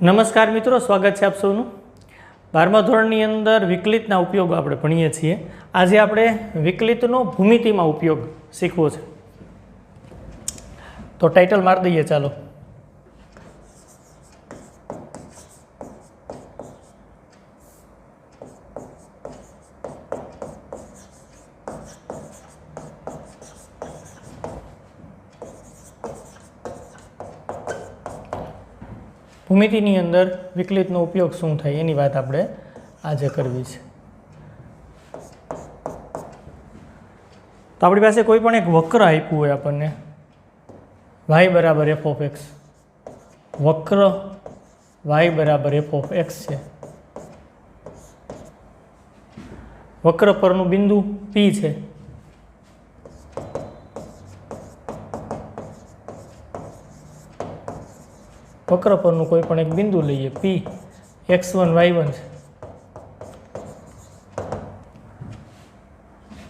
નમસ્કાર મિત્રો, સ્વાગત છે આપ સૌનું 12મા ધોરણની અંદર વિકલિતના ઉપયોગો આપણે ભણીએ છીએ. આજે આપણે વિકલિતનો ભૂમિતિમાં ઉપયોગ શીખવો છે. તો ટાઇટલ મારી દઈએ. ચાલો, ભૂમિતિની અંદર વિકલિતનો ઉપયોગ શું થાય એની વાત આપણે આજે કરવી છે. તો આપણી પાસે કોઈ પણ એક વક્ર આપ્યું હોય આપણને y બરાબર f ઓફ x, વક્ર y બરાબર f ઓફ x છે. વક્ર પરનું બિંદુ P છે. વક્ર પરનું કોઈ પણ એક બિંદુ લઈએ P, x1 y1 છે.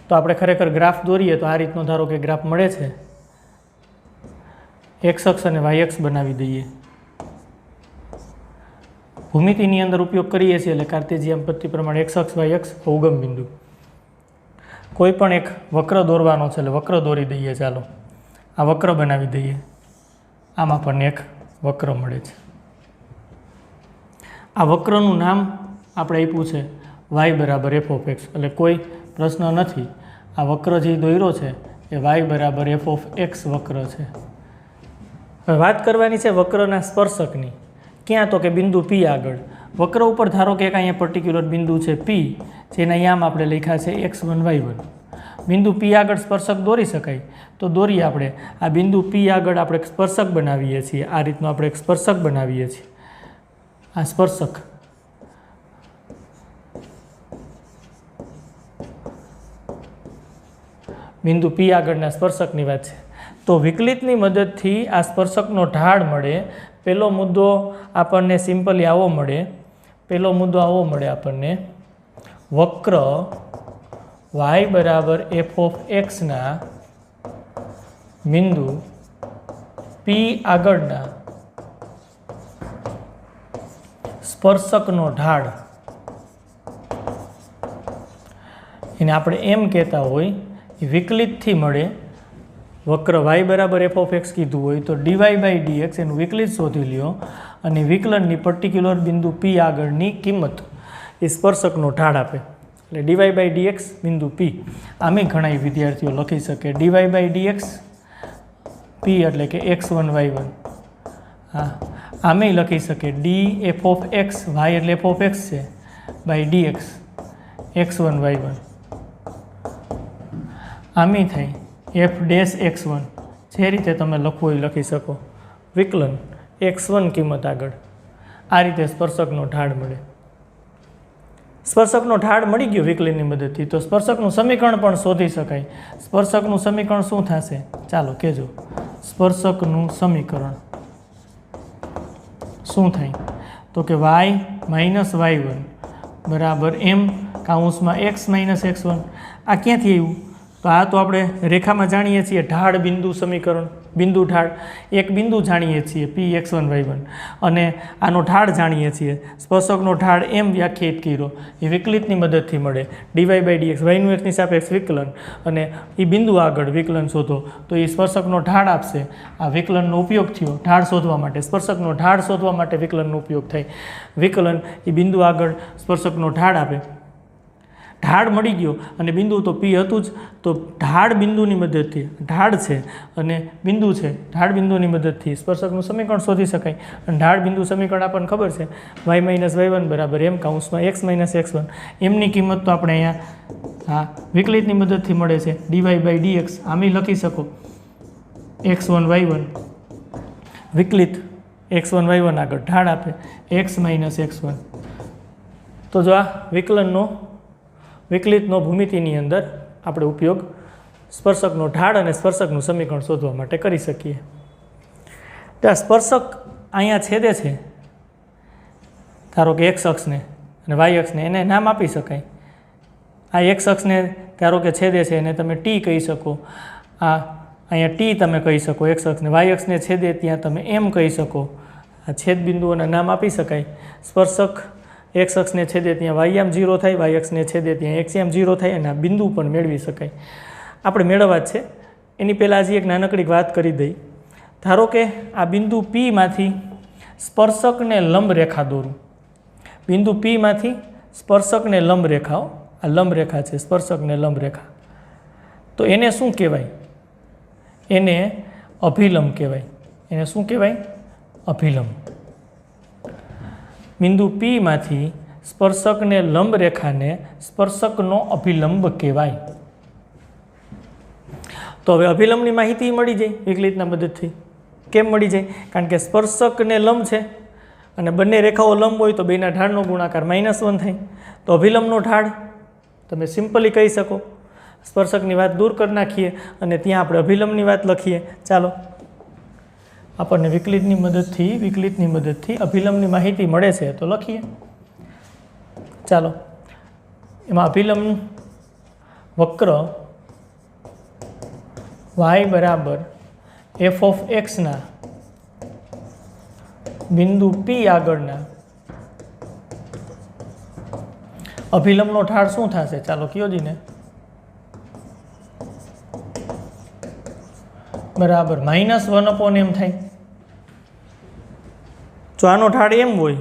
તો આપણે ખરેખર ગ્રાફ દોરીએ તો આ રીતનો ધારો કે ગ્રાફ મળે છે. x અક્ષ અને y અક્ષ બનાવી દઈએ. ભૂમિતિની અંદર ઉપયોગ કરીએ છીએ એટલે કાર્ટેશિયન પદ્ધતિ પ્રમાણે x અક્ષ y અક્ષ ઉગમ બિંદુ. કોઈ પણ એક વક્ર દોરવાનો છે એટલે વક્ર દોરી દઈએ. ચાલો, આ વક્ર બનાવી દઈએ. આમાં પણ એક વક્ર મળે છે. આ વક્રનું નામ આપણે આપ્યું છે y બરાબર f ઓફ x, એટલે કોઈ પ્રશ્ન નથી. આ વક્ર જે દોર્યો છે એ y બરાબર f ઓફ x વક્ર છે. હવે વાત કરવાની છે વક્રના સ્પર્શકની. ક્યાં? તો કે બિંદુ P આગળ. વક્ર ઉપર ધારો કે અહીંયા પર્ટિક્યુલર બિંદુ છે P, જેના અહીંયા આપણે લખ્યા છે x1 y1. બિંદુ P આગળ સ્પર્શક દોરી શકાય તો દોરીએ. આપણે આ બિંદુ P આગળ આપણે સ્પર્શક બનાવીએ છીએ. આ રીતનું આપણે એક સ્પર્શક બનાવીએ છીએ. આ સ્પર્શક બિંદુ P આગળના સ્પર્શકની વાત છે. તો વિકલિતની મદદથી આ સ્પર્શકનો ઢાળ મળે. પહેલો મુદ્દો આપણને સિમ્પલી આવો મળે. પહેલો મુદ્દો આવો મળે આપણને, વક્ર y બરાબર f ઓફ x ના બિંદુ P આગળના સ્પર્શકનો ઢાળ. એને આપણે એમ કહેતા હોય એ વિકલિતથી મળે. વક્ર y બરાબર f ઓફ x કીધું હોય તો dy બાય dx એનું વિકલિત શોધી લ્યો અને વિકલનની પર્ટિક્યુલર બિંદુ P આગળની કિંમત એ સ્પર્શકનો ઢાળ આપે. એટલે dy બાય dx બિંદુ P. આમે ઘણા વિદ્યાર્થીઓ લખી શકે dy બાય dx P એટલે કે x1 y1. હા, આમે લખી શકે d f of x, y એટલે f ઓફ x છે, બાય dx x1 y1. આમે થાય f ડેશ x1. જે રીતે તમે લખવું હોય લખી શકો. વિકલન x1 કિંમત આગળ. આ રીતે સ્પર્શકનો ઢાળ મળે. સ્પર્શકનો ઢાળ મળી ગયો વિકલનની મદદથી તો સ્પર્શકનું સમીકરણ પણ શોધી શકાય. સ્પર્શકનું સમીકરણ શું થશે? ચાલો કહેજો. સ્પર્શકનું સમીકરણ શું થાય? તો કે y માઇનસ y1 બરાબર m કાઉન્સમાં x માઇનસ x1. આ ક્યાંથી આવ્યું? તો આ તો આપણે રેખામાં જાણીએ છીએ ઢાળ બિંદુ સમીકરણ. બિંદુ ઢાળ એક બિંદુ જાણીએ છીએ P x1 y1 અને આનો ઢાળ જાણીએ છીએ. સ્પર્શકનો ઢાળ એમ વ્યાખ્યાયિત કર્યો એ વિકલિતની મદદથી મળે. dy બાય dx yનું xની સાપેક્ષ વિકલન અને એ બિંદુ આગળ વિકલન શોધો તો એ સ્પર્શકનો ઢાળ આપશે. આ વિકલનનો ઉપયોગ થયો ઢાળ શોધવા માટે. સ્પર્શકનો ઢાળ શોધવા માટે વિકલનનો ઉપયોગ થાય. વિકલન એ બિંદુ આગળ સ્પર્શકનો ઢાળ આપે. ઢાળ મળી ગયો અને બિંદુ તો P હતું જ. તો ઢાળ બિંદુની મદદથી, ઢાળ છે અને બિંદુ છે, ઢાળ બિંદુની મદદથી સ્પર્શકનું સમીકરણ શોધી શકાય. અને ઢાળ બિંદુ સમીકરણ આપણને ખબર છે y માઇનસ y1 બરાબર m કાઉન્સમાં x માઇનસ x1. એમની કિંમત તો આપણે અહીંયા વિકલિતની મદદથી મળે છે dy બાય dx. આમે લખી શકો x1 y1 વિકલિત x1 y1 આગળ ઢાળ આપે x માઇનસ x1. તો જો આ વિકલિતનો ભૂમિતિની અંદર આપણે ઉપયોગ સ્પર્શકનો ઢાળ અને સ્પર્શકનું સમીકરણ શોધવા માટે કરી શકીએ. તો આ સ્પર્શક અહીંયા છેદે છે ધારો કે x અક્ષને અને y અક્ષને, એને નામ આપી શકાય. આ x અક્ષને ધારો કે છેદે છે એને તમે t કહી શકો. આ અહીંયા ટી તમે કહી શકો, એક્સ અક્ષને, વાય અક્ષને છેદે ત્યાં તમે એમ કહી શકો. આ છેદ બિંદુઓના નામ આપી શકાય. સ્પર્શક એક્સ અક્ષને છેદે ત્યાં વાય આમ 0 થાય, વાય અક્ષને છેદે ત્યાં એક્સ આમ 0 થાય, અને આ બિંદુ પણ મેળવી શકાય. આપણે મેળવવા જ છે. એની પહેલાં હજી એક નાનકડી વાત કરી દઈ. ધારો કે આ બિંદુ પીમાંથી સ્પર્શકને લંબ રેખા દોરું. બિંદુ પીમાંથી સ્પર્શકને લંબ રેખાઓ, આ લંબ રેખા છે, સ્પર્શકને લંબ રેખા, તો એને શું કહેવાય? એને અભિલંબ કહેવાય. એને શું કહેવાય? અભિલંબ. બિંદુ પીમાંથી સ્પર્શકને લંબ રેખાને સ્પર્શકનો અભિલંબ કહેવાય. તો હવે અભિલંબની માહિતી મળી જાય વિકલિતના મદદથી. કેમ મળી જાય? કારણ કે સ્પર્શકને લંબ છે અને બંને રેખાઓ લંબ હોય તો બેના ઢાળનો ગુણાકાર -1 થાય. તો અભિલંબનો ઢાળ તમે સિમ્પલી કહી શકો. સ્પર્શકની વાત દૂર કરી નાખીએ અને ત્યાં આપણે અભિલંબની વાત લખીએ. ચાલો, આપણને વિકલિતની મદદથી અભિલંબની માહિતી મળે છે તો લખીએ. ચાલો, એમાં અભિલંબ વક્ર y બરાબર f ઓફ એક્સના બિંદુ P આગળના અભિલંબનો ઢાળ શું થશે? ચાલો કયો જીને. બરાબર -1/m થાય. જો આનો ઢાળ એમ હોય,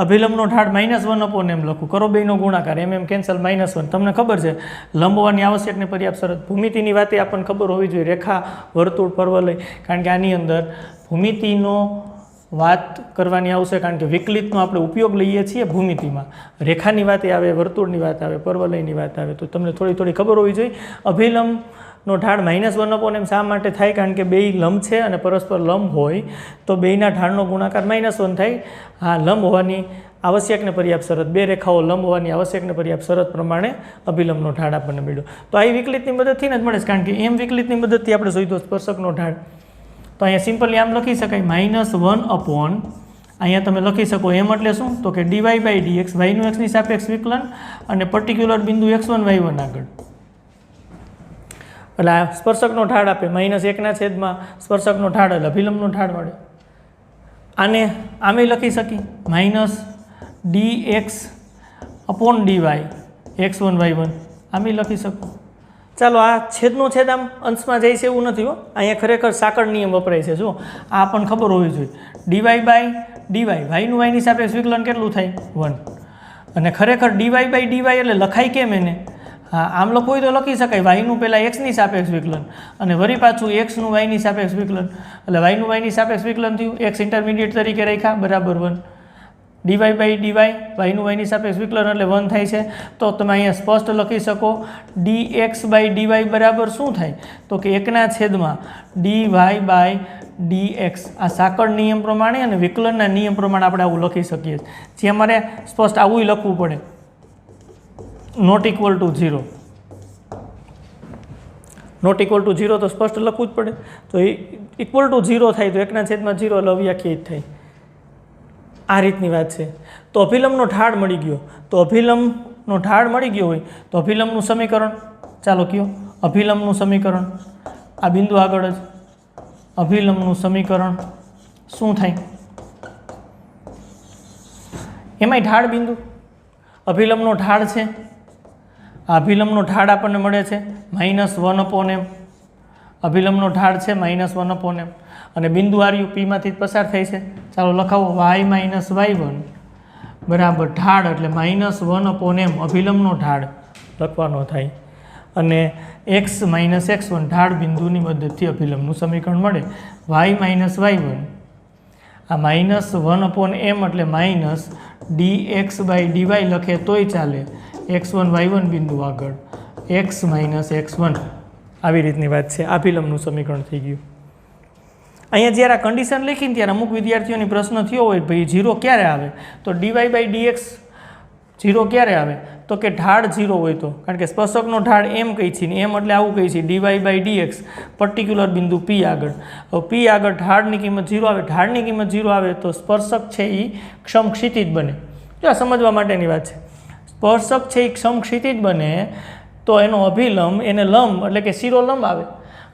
અભિલંબનો ઢાળ -1/m લખું, કરો બેનો ગુણાકાર, એમ કેન્સલ -1. તમને ખબર છે લંબ હોવાની આવશ્યક ને પર્યાપ્ત શરત. ભૂમિતિની વાતે આપણને ખબર હોવી જોઈએ, રેખા, વર્તુળ, પરવલય, કારણ કે આની અંદર ભૂમિતિનો વાત કરવાની આવશે, કારણ કે વિકલિતનો આપણે ઉપયોગ લઈએ છીએ ભૂમિતિમાં. રેખાની વાતે આવે, વર્તુળની વાત આવે, પરવલયની વાત આવે, તો તમને થોડી ખબર હોવી જોઈએ. અભિલંબનો ઢાળ -1/m શા માટે થાય? કારણ કે બે લંબ છે અને પરસ્પર લંબ હોય તો બેના ઢાળનો ગુણાકાર -1 થાય. હા, લંબ હોવાની આવશ્યક ને પર્યાપ્ત શરત, બે રેખાઓ લંબ હોવાની આવશ્યક ને પર્યાપ્ત શરત પ્રમાણે અભિલંબનો ઢાળ આપણને મળ્યો. તો આ વિકલિતની મદદથી જ મળે છે, કારણ કે એમ વિકલિતની મદદથી આપણે શોધ્યો સ્પર્શકનો ઢાળ. તો અહીંયા સિમ્પલી આમ લખી શકાય -1 અહીંયા તમે લખી શકો એમ એટલે શું? તો કે dy/dx yનું એક્સની સાપેક્ષ વિકલન અને પર્ટિક્યુલર બિંદુ x1 y1 આગળ, એટલે આ સ્પર્શકનો ઢાળ આપે. -1/, સ્પર્શકનો ઢાળ એટલે અભિલંબનો ઢાળ મળે. આને આમે લખી શકી -dx/dy x1 y1 આમે લખી શકો. ચાલો, આ છેદનો છેદ આમ અંશમાં જાય છે એવું નથી હો. અહીંયા ખરેખર સાંકળ નિયમ વપરાય છે. જો આ પણ ખબર હોવી જોઈએ. dy/dy yનું yની સાપેક્ષ વિકલન કેટલું થાય? 1. અને ખરેખર dy/dy એટલે લખાય કેમ એને? હા, આમ લખવું હોય તો લખી શકાય yનું પહેલાં xની સાપેક્ષ વિકલન અને વળી પાછું xનું yની સાપેક્ષ વિકલન, એટલે yનું yની સાપેક્ષ વિકલન થયું, x ઇન્ટરમીડિયેટ તરીકે રાખ્યા, બરાબર 1. dy/dy yનું yની સાપેક્ષ વિકલન એટલે 1 થાય છે. તો તમે અહીંયા સ્પષ્ટ લખી શકો dx/dy બરાબર શું થાય? તો કે 1/, dy/dx. આ સાંકળ નિયમ પ્રમાણે અને વિકલનના નિયમ પ્રમાણે આપણે આવું લખી શકીએ. જે અમારે સ્પષ્ટ આવું લખવું પડે, not equal to 0. Not equal to 0 તો સ્પષ્ટ લખવું જ પડે. તો ઇક્વલ ટુ 0 થાય તો 1/0 એટલે અવ્યાખ્યાયિત થાય. આ રીતની વાત છે. તો અભિલંબનો ઢાળ મળી ગયો. તો અભિલંબનો ઢાળ મળી ગયો હોય તો અભિલંબનું સમીકરણ ચાલો કયો. અભિલંબનું સમીકરણ આ બિંદુ આગળ જ અભિલંબનું સમીકરણ શું થાય? એમાંય ઢાળ બિંદુ અભિલંબનો ઢાળ છે. આ અભિલંબનો ઢાળ આપણને મળે છે -1/m. અભિલંબનો ઢાળ છે -1/m અને બિંદુ આર્યું પીમાંથી પસાર થાય છે. ચાલો લખાવો y-y1 બરાબર ઢાળ એટલે -1/m અભિલંબનો ઢાળ લખવાનો થાય અને x - x1 ઢાળ બિંદુની મદદથી અભિલંબનું સમીકરણ મળે. y-y1 આ -1/m એટલે -dx/dy લખે તોય ચાલે. x1 y1 બિંદુ આગળ x - x1 આવી રીતની વાત છે. અભિલંબનું સમીકરણ થઈ ગયું. અહીંયા જ્યારે આ કન્ડિશન લખીને ત્યારે અમુક વિદ્યાર્થીઓની પ્રશ્ન થયો હોય ભાઈ 0 ક્યારે આવે? તો dy/dx 0 ક્યારે આવે? તો કે ઢાળ 0 હોય તો, કારણ કે સ્પર્શકનો ઢાળ એમ કહી છે ને એમ એટલે આવું કહી છે dy/dx પર્ટિક્યુલર બિંદુ P આગળ. હવે P આગળ ઢાળની કિંમત 0 આવે. ઢાળની કિંમત 0 આવે તો સ્પર્શક છે એ ક્ષમ ક્ષિતિજ બને. જો આ સમજવા માટેની વાત છે. સ્પર્શક છે એ ક્ષમ ક્ષિતિજ બને તો એનો અભિલંબ એને લંબ એટલે કે શિરોલંબ આવે.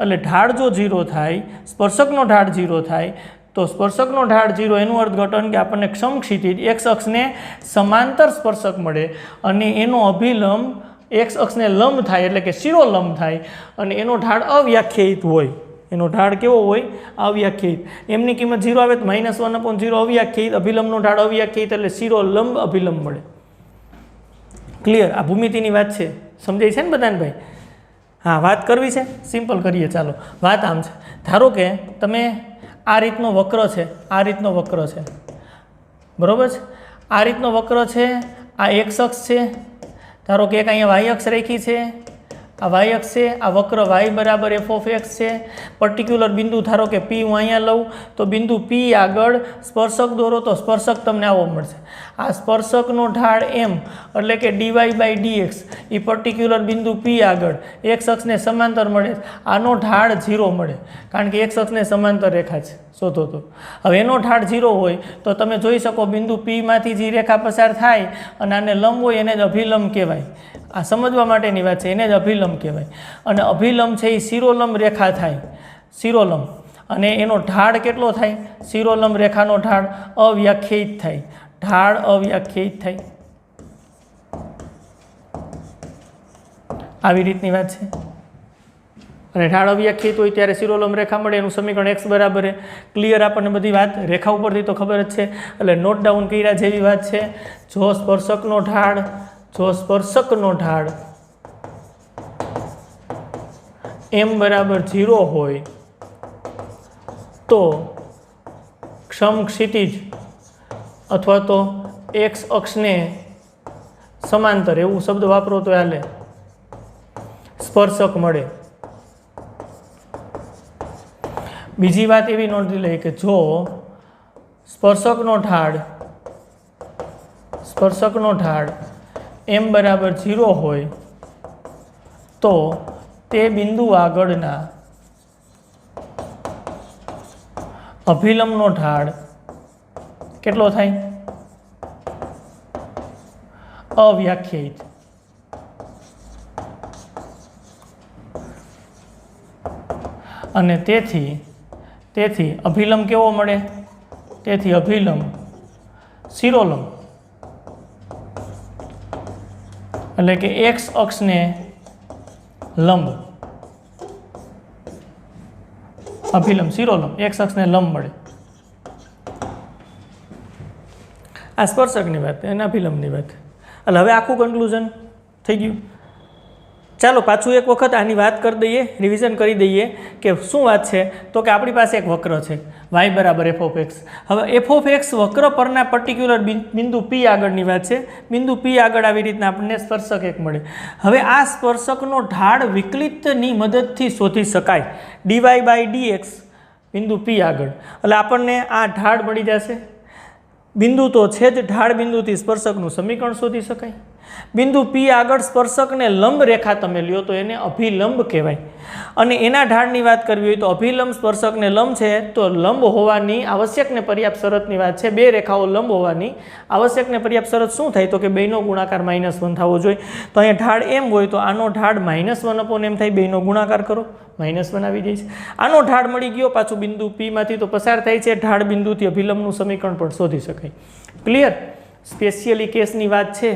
એટલે ઢાળ જો 0 થાય, સ્પર્શકનો ઢાળ 0 થાય તો સ્પર્શકનો ઢાળ 0 એનું અર્થઘટન કે આપણને સમક્ષિતિજ એક્સ અક્ષને સમાંતર સ્પર્શક મળે અને એનો અભિલંબ એક્સ અક્ષને લંબ થાય એટલે કે શિરોલંબ થાય અને એનો ઢાળ અવ્યાખ્યાયિત હોય. એનો ઢાળ કેવો હોય? અવ્યાખ્યાયિત. એમની કિંમત 0 આવે તો -1/0 અવ્યાખ્યાયિત, અભિલંબનો ઢાળ અવ્યાખ્યાયિત એટલે શિરોલંબ અભિલંબ મળે. ક્લિયર? આ ભૂમિતિની વાત છે, સમજાય છે ને બધાને ભાઈ? હા, વાત કરવી છે, સિમ્પલ કરીએ. ચાલો, વાત આમ છે, ધારો કે તમે આ રીતનો વક્ર છે, આ રીતનો વક્ર છે, બરાબર છે? આ રીતનો વક્ર છે, આ એક્સ અક્ષ છે, ધારો કે એક અહીંયા વાય અક્ષ રાખી છે, આ વાય અક્ષ છે, આ વક્ર y બરાબર f(x) છે. પર્ટિક્યુલર બિંદુ ધારો કે P હું અહીંયા લઉં તો બિંદુ P આગળ સ્પર્શક દોરો તો સ્પર્શક તમને આવો મળશે. આ સ્પર્શકનો ઢાળ m એટલે કે dy/dx એ પર્ટિક્યુલર બિંદુ P આગળ એક્સ અક્ષને સમાંતર મળે. આનો ઢાળ 0 મળે કારણ કે એક્સ અક્ષને સમાંતર રેખા છે. શોધો તો હવે એનો ઢાળ 0 હોય તો તમે જોઈ શકો બિંદુ P માંથી જે રેખા પસાર થાય અને આને લંબ હોય એને જ અભિલંબ કહેવાય. આ સમજવા માટેની વાત છે, એને જ અભિલંબ કહેવાય. અને અભિલંબ છે એ શિરોલંબ રેખા થાય, શિરોલંબ, અને એનો ઢાળ કેટલો થાય? શિરોલંબ રેખાનો ઢાળ અવ્યાખ્યાયિત થાય, ઢાળ અવ્યાખ્યાયિત થાય. આવી રીતની વાત છે. અને ઢાળ અવ્યાખ્યાયિત હોય ત્યારે શિરોલંબ રેખા મળે, એનું સમીકરણ x બરાબર. ક્લિયર? આપણને બધી વાત રેખા ઉપરથી તો ખબર જ છે, એટલે નોટ ડાઉન કર્યા જેવી વાત છે. જો સ્પર્શકનો ઢાળ m બરાબર 0 હોય તો સમક્ષિતિજ અથવા તો એક્સ અક્ષને સમાંતર એવું શબ્દ વાપરો તો હાલે, સ્પર્શક મળે. બીજી વાત એવી નોંધી લઈએ કે જો સ્પર્શકનો ઢાળ m બરાબર 0 હોય તો તે બિંદુ આગળના અભિલંબનો ઢાળ કેટલો થાય? અવ્યાખ્યાયિત. અને તેથી અભિલંબ કેવો મળે? તેથી અભિલંબ શિરોલંબ એટલે કે એક્સ અક્ષને લંબ, અભિલંબ શિરોલંબ એક્સ અક્ષને લંબ મળે. આ સ્પર્શકની વાત અને અભિલંબની વાત. એટલે હવે આખું કન્ક્લુઝન થઈ ગયું. ચાલો પાછું એક વખત આની વાત કરી દઈએ, રિવિઝન કરી દઈએ કે શું વાત છે. તો કે આપણી પાસે એક વક્ર છે y બરાબર f(x). હવે f(x) વક્ર પરના પર્ટિક્યુલર બિંદુ P આગળની વાત છે. બિંદુ P આગળ આવી રીતના આપણને સ્પર્શક એક મળે. હવે આ સ્પર્શકનો ઢાળ વિકલિતની મદદથી શોધી શકાય, dy/dx બિંદુ P આગળ. એટલે આપણને આ ઢાળ મળી જશે. બિંદુ તો છે જ, ઢાળ બિંદુથી સ્પર્શકનું સમીકરણ શોધી શકાય. બિંદુ P આગળ સ્પર્શકને લંબ રેખા તમે લ્યો તો એને અભિલંબ કહેવાય. અને એના ઢાળની વાત કરવી હોય તો અભિલંબ સ્પર્શકને લંબ છે તો લંબ હોવાની આવશ્યક ને પર્યાપ્ત શરતની વાત છે. બે રેખાઓ લંબ હોવાની આવશ્યક ને પર્યાપ્ત શરત શું થાય? તો કે બેનો ગુણાકાર -1 થવો જોઈએ. તો અહીંયા ઢાળ m હોય તો આનો ઢાળ -1/m થાય. બેનો ગુણાકાર કરો, -1 આવી જાય છે. આનો ઢાળ મળી ગયો, પાછું બિંદુ P માંથી તો પસાર થાય છે. ઢાળ બિંદુથી અભિલંબનું સમીકરણ પણ શોધી શકાય. ક્લિયર? સ્પેશિયલી કેસની વાત છે.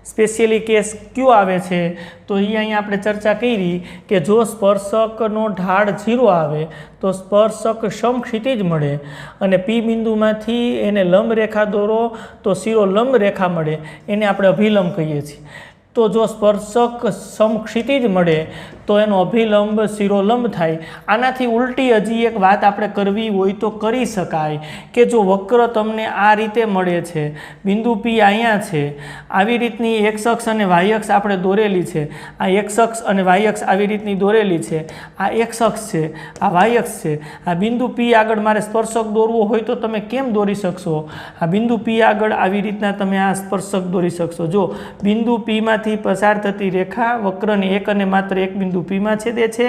સ્પેશિયલી કેસ કયો આવે છે? તો અહીંયા આપણે ચર્ચા કરી કે જો સ્પર્શકનો ઢાળ 0 આવે તો સ્પર્શક સમક્ષિતિજ મળે અને P બિંદુમાંથી એને લંબ રેખા દોરો તો શિરોલંબ રેખા મળે, એને આપણે અભિલંબ કહીએ છીએ. તો જો સ્પર્શક સમક્ષિતિજ મળે તો એનો અભિલંબ શિરોલંબ થાય. આનાથી ઉલટી હજી એક વાત આપણે કરવી હોય તો કરી શકાય કે જો વક્ર તમને આ રીતે મળે છે, બિંદુ P અહીંયા છે, આવી રીતની એક્સ અક્ષ અને વાય અક્ષ આપણે દોરેલી છે, આ એક્સ અક્ષ અને વાય અક્ષ આવી રીતની દોરેલી છે, આ એક્સ અક્ષ છે, આ વાય અક્ષ છે, આ બિંદુ P આગળ મારે સ્પર્શક દોરવો હોય તો તમે કેમ દોરી શકશો? આ બિંદુ P આગળ આવી રીતના તમે આ સ્પર્શક દોરી શકશો. જો બિંદુ P માંથી પસાર થતી રેખા વક્રને એક અને માત્ર એક બિંદુ P માં છેદે છે,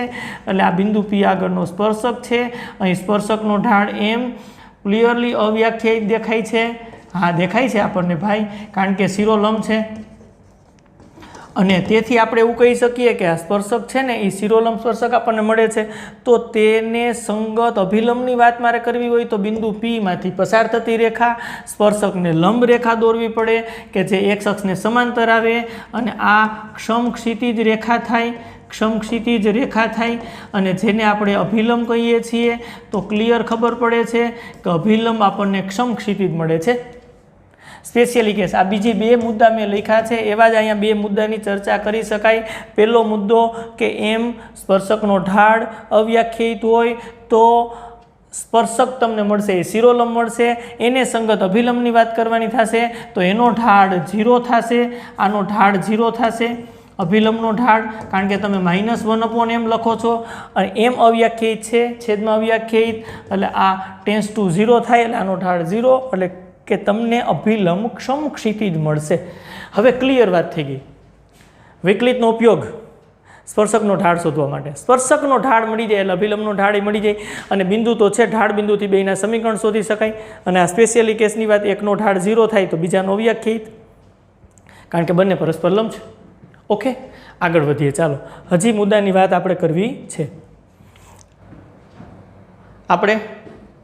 એટલે આ બિંદુ P આગળનો સ્પર્શક છે. અહીં સ્પર્શકનો ઢાળ m ક્લિયરલી અવ્યાખ્યાયિત દેખાય છે. હા, દેખાય છે આપણને ભાઈ, કારણ કે શિરોલંબ છે. અને તેથી આપણે એવું કહી શકીએ કે આ સ્પર્શક છે ને એ શિરોલંબ સ્પર્શક આપણને મળે છે, તો તેને સંગત અભિલંબની વાત મારે કરવી હોય તો બિંદુ પીમાંથી પસાર થતી રેખા સ્પર્શકને લંબ રેખા દોરવી પડે કે જે એક્સ અક્ષને સમાંતર આવે, અને આ ક્ષમક્ષિતિજ રેખા થાય, ક્ષમક્ષિતિજ રેખા થાય, અને જેને આપણે અભિલંબ કહીએ છીએ. તો ક્લિયર ખબર પડે છે કે અભિલંબ આપણને ક્ષમક્ષિતિજ મળે છે. સ્પેશિયલી કેસ આ બીજી બે મુદ્દા મેં લખ્યા છે, એવા જ અહીંયા બે મુદ્દાની ચર્ચા કરી શકાય. પહેલો મુદ્દો કે એમ સ્પર્શકનો ઢાળ અવ્યાખ્યાયિત હોય તો સ્પર્શક તમને મળશે એ શિરોલંબ મળશે, એને સંગત અભિલંબની વાત કરવાની થશે તો એનો ઢાળ 0 થશે, આનો ઢાળ 0 થશે, અભિલંબનો ઢાળ, કારણ કે તમે -1/m લખો છો અને એમ અવ્યાખ્યાયિત છે, છેદમાં અવ્યાખ્યાયિત, એટલે આ ટેન્સ ટુ 0 થાય એટલે આનો ઢાળ 0, એટલે કે તમને અભિલંબ ક્ષમક્ષિતિજ મળશે. હવે ક્લિયર વાત થઈ ગઈ. વિકલિતનો ઉપયોગ સ્પર્શકનો ઢાળ શોધવા માટે. સ્પર્શકનો ઢાળ મળી જાય એટલે અભિલંબનો ઢાળ મળી જાય, અને બિંદુ તો છે, ઢાળ બિંદુથી બેના સમીકરણ શોધી શકાય. અને આ સ્પેશિયલી કેસની વાત, એકનો ઢાળ 0 થાય તો બીજાનો અવ્યાખ્યાયિત, કારણ કે બંને પરસ્પર લંબ છે. ઓકે, આગળ વધીએ. ચાલો, હજી મુદ્દાની વાત આપણે કરવી છે. આપણે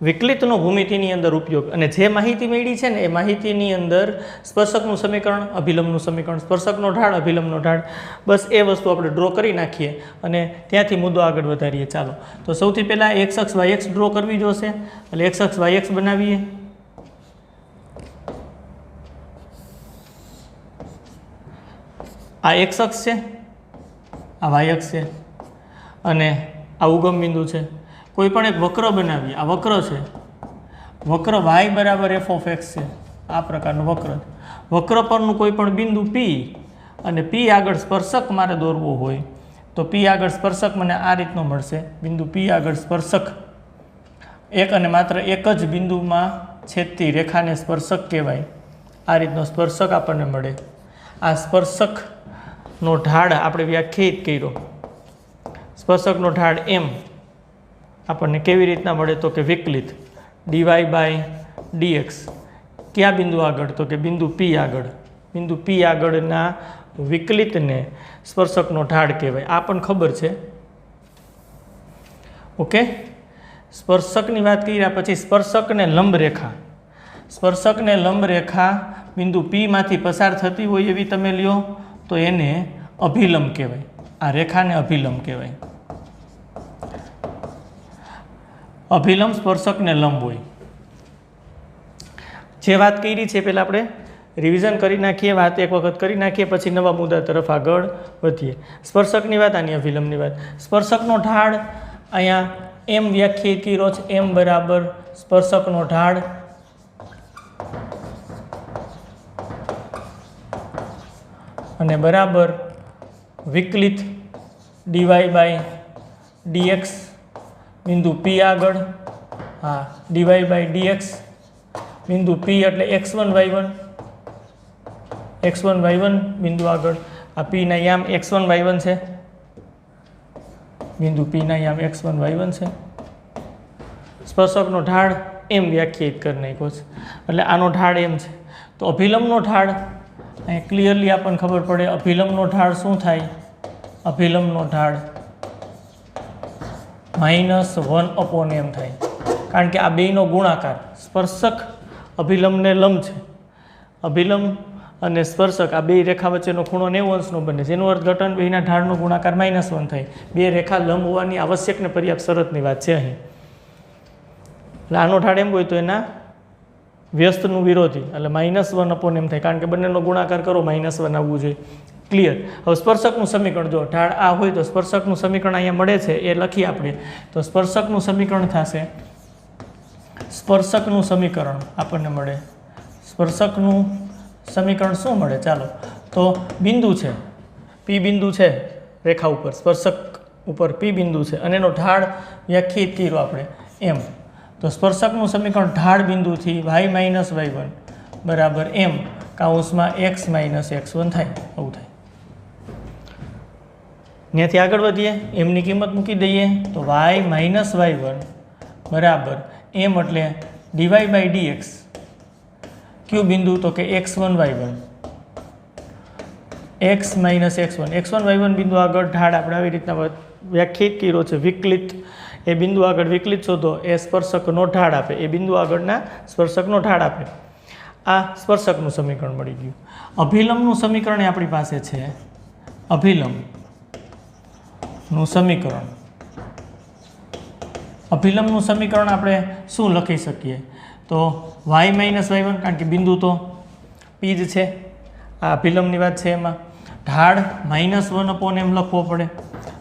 વિકલિતનો ભૂમિતિની અંદર ઉપયોગ, અને જે માહિતી મળી છે ને એ માહિતીની અંદર સ્પર્શકનું સમીકરણ, અભિલંબનું સમીકરણ, સ્પર્શકનો ઢાળ, અભિલંબનો ઢાળ, બસ એ વસ્તુ આપણે ડ્રો કરી નાખીએ અને ત્યાંથી મુદ્દો આગળ વધારીએ. ચાલો, તો સૌથી પહેલાં એક્સ અક્ષ વાય એક્સ ડ્રો કરવી જોશે, એટલે એક્સ અક્ષ વાય એક્સ બનાવીએ. આ એક્સ અક્ષ છે, આ વાય અક્ષ છે, અને આ ઉગમ બિંદુ છે. કોઈ પણ એક વક્ર બનાવીએ. આ વક્ર છે, વક્ર y બરાબર f ઓફ x છે, આ પ્રકારનું વક્ર. વક્ર પરનું કોઈ પણ બિંદુ P, અને P આગળ સ્પર્શક મારે દોરવો હોય તો P આગળ સ્પર્શક મને આ રીતનો મળશે. બિંદુ P આગળ સ્પર્શક એક અને માત્ર એક જ બિંદુમાં છેદતી રેખાને સ્પર્શક કહેવાય. આ રીતનો સ્પર્શક આપણને મળે. આ સ્પર્શકનો ઢાળ આપણે વ્યાખ્યાયિત કર્યો. સ્પર્શકનો ઢાળ m આપણને કેવી રીતના મળે તો કે વિકલિત dy/dx. કયા બિંદુ આગળ તો કે બિંદુ P આગળ. બિંદુ P આગળના વિકલિતને સ્પર્શકનો ઢાળ કહેવાય. આ પણ ખબર છે. ઓકે, સ્પર્શકની વાત કર્યા પછી સ્પર્શકને લંબ રેખા. સ્પર્શકને લંબ રેખા બિંદુ P માંથી પસાર થતી હોય એવી તમે લ્યો તો એને અભિલંબ કહેવાય. આ રેખાને અભિલંબ કહેવાય. અભિલંબ સ્પર્શકને લંબ હોય. જે વાત કરી છે પહેલાં આપણે રિવિઝન કરી નાખીએ, વાત એક વખત કરી નાખીએ, પછી નવા મુદ્દા તરફ આગળ વધીએ. સ્પર્શકની વાત, આની અભિલંબની વાત. સ્પર્શકનો ઢાળ અહીંયા એમ વ્યાખ્યાયિત કર્યો છે, એમ બરાબર સ્પર્શકનો ઢાળ અને બરાબર વિકલિત dy/dx બિંદુ P આગળ. હા, dy/dx બિંદુ P એટલે x1 y1, x1 y1 બિંદુ આગળ. આ P ના યામ x1 y1 છે, બિંદુ P ના યામ x1 y1 છે. સ્પર્શકનો ઢાળ એમ વ્યાખ્યાયિત કરી નાખ્યો છે, એટલે આનો ઢાળ એમ છે. તો અભિલંબનો ઢાળ અહીં ક્લિયરલી આપણને ખબર પડે. અભિલંબનો ઢાળ શું થાય? અભિલંબનો ઢાળ -1/m થાય, કારણ કે આ બેયનો ગુણાકાર. સ્પર્શક અભિલંબને લંબ છે. અભિલંબ અને સ્પર્શક આ બે રેખા વચ્ચેનો ખૂણો 90 અંશનો બને, જેનું અર્થઘટન બેયના ઢાળનો ગુણાકાર -1 થાય. બે રેખા લંબ હોવાની આવશ્યક ને પર્યાપ્ત શરતની વાત છે અહીં. એટલે આનો ઢાળ એમ હોય તો એના વ્યસ્તનું વિરોધી, એટલે -1/m થાય, કારણ કે બંનેનો ગુણાકાર કરો -1 આવવું જોઈએ. ક્લિયર. હવે સ્પર્શકનું સમીકરણ જો ઢાળ આ હોય તો સ્પર્શકનું સમીકરણ અહીંયા મળે છે એ લખીએ આપણે. તો સ્પર્શકનું સમીકરણ થશે, સ્પર્શકનું સમીકરણ આપણને મળે. સ્પર્શકનું સમીકરણ શું મળે? ચાલો, તો બિંદુ છે, P બિંદુ છે રેખા ઉપર, સ્પર્શક ઉપર P બિંદુ છે, અને એનો ઢાળ વ્યાખ્યાયિત કર્યો આપણે એમ. તો સ્પર્શકનું સમીકરણ ઢાળ બિંદુથી y-y1 બરાબર m કૌંસમાં x - x1 થાય. આવું થાય. ત્યાંથી આગળ વધીએ, એમની કિંમત મૂકી દઈએ તો y-y1 બરાબર m એટલે dy/dx. કયું બિંદુ તો કે x1 y1. x minus x1 x1 y1 બિંદુ આગળ ઢાળ આપણે આવી રીતના વ્યાખ્યાયિત કર્યો છે વિકલિત. એ બિંદુ આગળ વિકલિત શોધો, એ સ્પર્શકનો ઢાળ આપે, એ બિંદુ આગળના સ્પર્શકનો ઢાળ આપે. આ સ્પર્શકનું સમીકરણ મળી ગયું. અભિલંબનું સમીકરણ એ આપણી પાસે છે. અભિલંબનું સમીકરણ, અભિલંબનું સમીકરણ આપણે શું લખી શકીએ? તો y માઇનસ y1, કારણ કે બિંદુ તો p જ છે, આ અભિલંબની વાત છે. એમાં ઢાળ -1/m લખવો પડે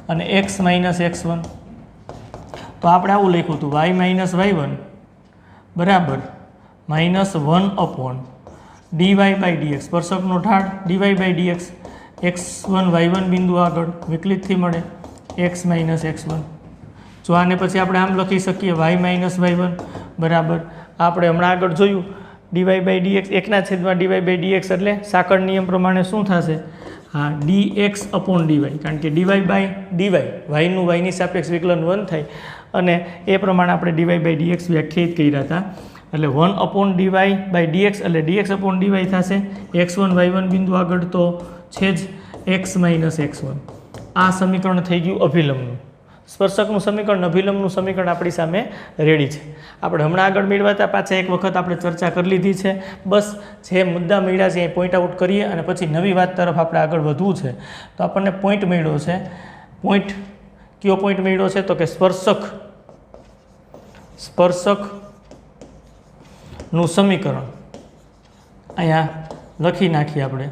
અને x માઇનસ x1. તો આપણે આવું લખ્યું હતું y માઇનસ y1 બરાબર -1/dy બાય dx, સ્પર્શકનો ઢાળ dy by dx, x1 y1 બિંદુ આગળ વિકલિતથી મળે x માઇનસ x1. જો આને પછી આપણે આમ લખી શકીએ y માઇનસ y1 બરાબર, આપણે હમણાં આગળ જોયું dy બાય dx, એકના છેદમાં dy બાય dx એટલે સાંકળ નિયમ પ્રમાણે શું થશે? હા, dx અપોન dy, કારણ કે dy બાય dy yનું yની સાપેક્ષ વિકલન 1 થાય અને એ પ્રમાણે આપણે dy બાય dx વ્યાખ્યાયિત કર્યા હતા. એટલે 1/dy બાય dx એટલે dx અપોન dy થશે. x1 y1 બિંદુ આગળ તો છે જ x માઇનસ x1. આ સમીકરણ થઈ ગયું અભિલંબનું. સ્પર્શકનું સમીકરણ, અભિલંબનું સમીકરણ આપણી સામે રેડી છે. આપણે હમણાં આગળ મેળવાતા પાછા એક વખત આપણે ચર્ચા કરી લીધી છે. બસ જે મુદ્દા મળ્યા છે એ પોઈન્ટ આઉટ કરીએ અને પછી નવી વાત તરફ આપણે આગળ વધવું છે. તો આપણને પોઈન્ટ મળ્યો છે. પોઈન્ટ કયો પોઈન્ટ મળ્યો છે? તો કે સ્પર્શકનું સમીકરણ અહીંયા લખી નાખીએ આપણે.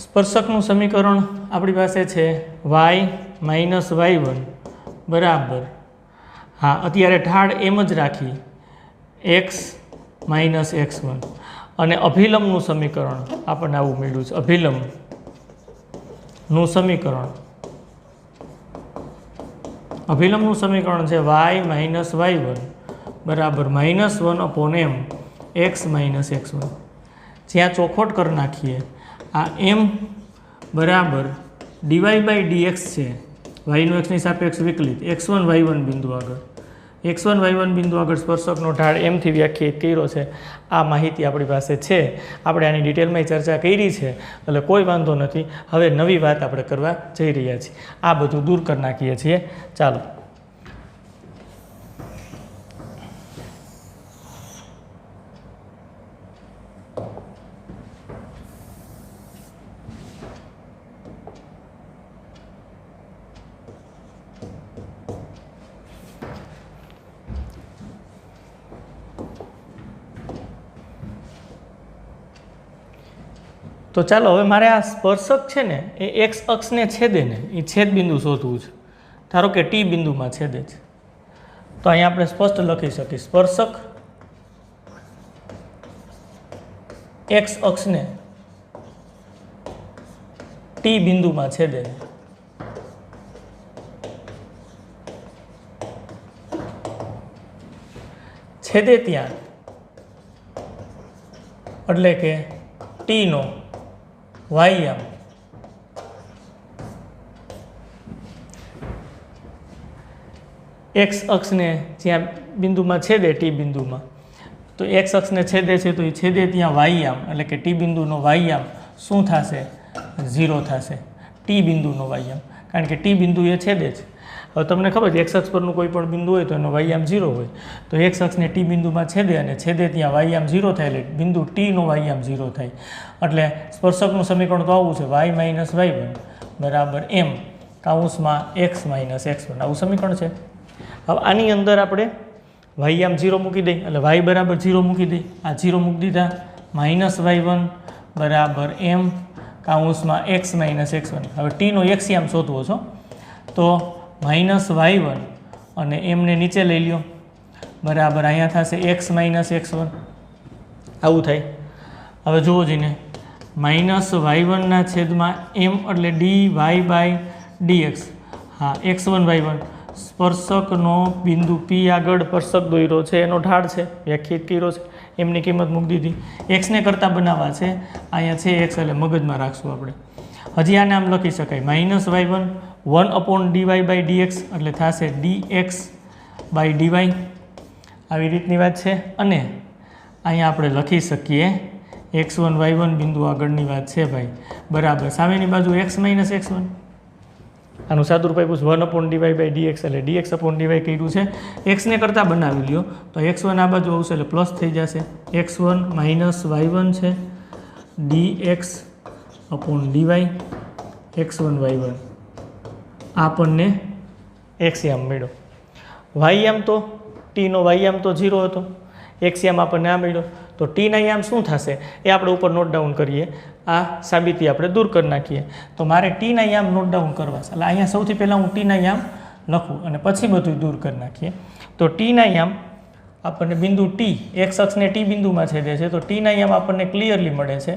સ્પર્શકનું સમીકરણ આપણી પાસે છે y માઇનસ y1 બરાબર, હા અત્યારે ઢાળ એમ જ રાખી x માઇનસ x1. અને અભિલંબનું સમીકરણ આપણને આવું મળ્યું છે. અભિલંબનું સમીકરણ છે y માઇનસ y1 બરાબર -1/m x માઇનસ x1. જ્યાં ચોખોટ કરી નાખીએ, આ m બરાબર dy બાય dx છે, yનું x ની સાપેક્ષ વિકલિત x1 y1 બિંદુ આગળ, x1 y1 બિંદુ આગળ સ્પર્શકનો ઢાળ એમથી વ્યાખ્યાયિત કર્યો છે. આ માહિતી આપણી પાસે છે, આપણે આની ડિટેલમાં ચર્ચા કરી છે, એટલે કોઈ વાંધો નથી. હવે નવી વાત આપણે કરવા જઈ રહ્યા છીએ. આ બધું દૂર કરી નાખીએ છીએ. ચાલો, તો ચાલો હવે મારે આ સ્પર્શક છે ને એ એક્સ અક્ષને છેદે ને એ છેદ બિંદુ શોધવું છે. ધારો કે ટી બિંદુમાં છેદે છે, તો અહીંયા આપણે સ્પષ્ટ લખી શકીએ સ્પર્શક એક્સ અક્ષને ટી બિંદુમાં છેદે છે. છેદે ત્યાં એટલે કે ટીનો વાયમ એક્સ અક્ષને જ્યાં બિંદુમાં છેદે ટી બિંદુમાં, તો એક્સ અક્ષને છેદે છે તો એ છેદે ત્યાં વાયમ એટલે કે ટી બિંદુનો વાયમ શું થશે? 0 થશે. ટી બિંદુનો વાયમ, કારણ કે ટી બિંદુ એ છેદે છે. હવે તમને ખબર છે એક્સ અક્ષ પરનું કોઈ પણ બિંદુ હોય તો એનો વાયમ 0 હોય, તો એક્સ અક્ષને ટી બિંદુમાં છેદે અને છેદે ત્યાં વાયમ 0 થાય એટલે બિંદુ ટીનો વાયમ 0 થાય. એટલે સ્પર્શકનું સમીકરણ તો આવું છે y માઇનસ y1 બરાબર m કાઉન્સમાં x માઇનસ x1. આવું સમીકરણ છે. હવે આની અંદર આપણે વાયમ 0 મૂકી દઈએ એટલે y બરાબર 0 મૂકી દઈએ. આ 0 મૂકી દીધા. માઇનસ y1 બરાબર m કાઉન્સમાં x માઇનસ x1. હવે ટીનો એક્સિયમ શોધવો છો તો માઇનસ y1 અને એમને નીચે લઈ લ્યો બરાબર અહીંયા થશે x માઇનસ x1. આવું થાય. હવે જુઓ જઈને માઇનસ y1ના છેદમાં m એટલે dy બાય dx. હા, x1 y1 સ્પર્શકનો બિંદુ p આગળ સ્પર્શક દોર્યો છે એનો ઢાળ છે, વ્યાખ્યાયિત કર્યો છે, એમની કિંમત મૂકી દીધી. એક્સને કરતાં બનાવવા છે, અહીંયા છે એક્સ એટલે મગજમાં રાખશું આપણે. હજી આને આમ લખી શકાય minus y1 1/dy by dx એટલે થશે dx બાય dy. આવી રીતની વાત છે. અને અહીંયા આપણે લખી શકીએ x1 y1 બિંદુ આગળની વાત છે ભાઈ, બરાબર. સામેની બાજુ x માઇનસ x1, આનું સાદુરૂપ આપ્યું 1/dy/dx, એટલે dx/dy કર્યું છે. એક્સને કરતાં બનાવી લ્યો તો x1 આ બાજુ આવશે એટલે પ્લસ થઈ જશે. x1 માઇનસ y1 છે dx/dy x1 y1, આપણને એક્સયામ મળ્યો. વાયયામ તો ટીનો વાયયામ તો 0 હતો, એક્સયામ આપણને આ મળ્યો. તો ટીના યામ શું થશે એ આપણે ઉપર નોટ ડાઉન કરીએ. આ સાબિતી આપણે દૂર કરી નાખીએ. તો મારે ટીના યામ નોટ ડાઉન કરવા છે, એટલે અહીંયા સૌથી પહેલાં હું ટીના યામ લખું અને પછી બધું દૂર કરી નાખીએ. તો ટીના યામ આપણને બિંદુ ટી, એક્સ અક્ષને ટી બિંદુમાં છેદે છે, તો ટીના યામ આપણને ક્લિયરલી મળે છે.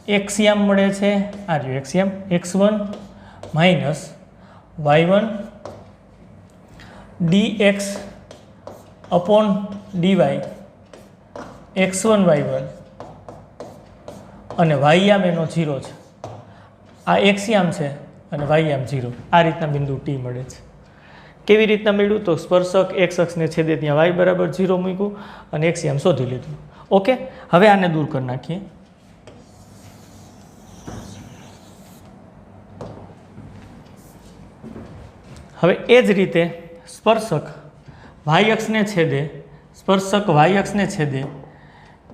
એક્સયામ મળે છે આ રહ્યું axiom, x1 minus y1 dx/dy x1 y1, અને વાયયામ એનો 0 છે. આ એક્સયામ છે અને વાયયામ 0. આ રીતના બિંદુ ટી મળે છે. કેવી રીતના મળ્યું? તો સ્પર્શક એક્સ અક્ષને છેદે ત્યાં વાય બરાબર 0 મૂક્યું અને એક્સયામ શોધી લીધું. ઓકે, હવે આને દૂર કરી નાખીએ. હવે એ જ રીતે સ્પર્શક વાય અક્ષને છેદે, સ્પર્શક વાય અક્ષને છેદે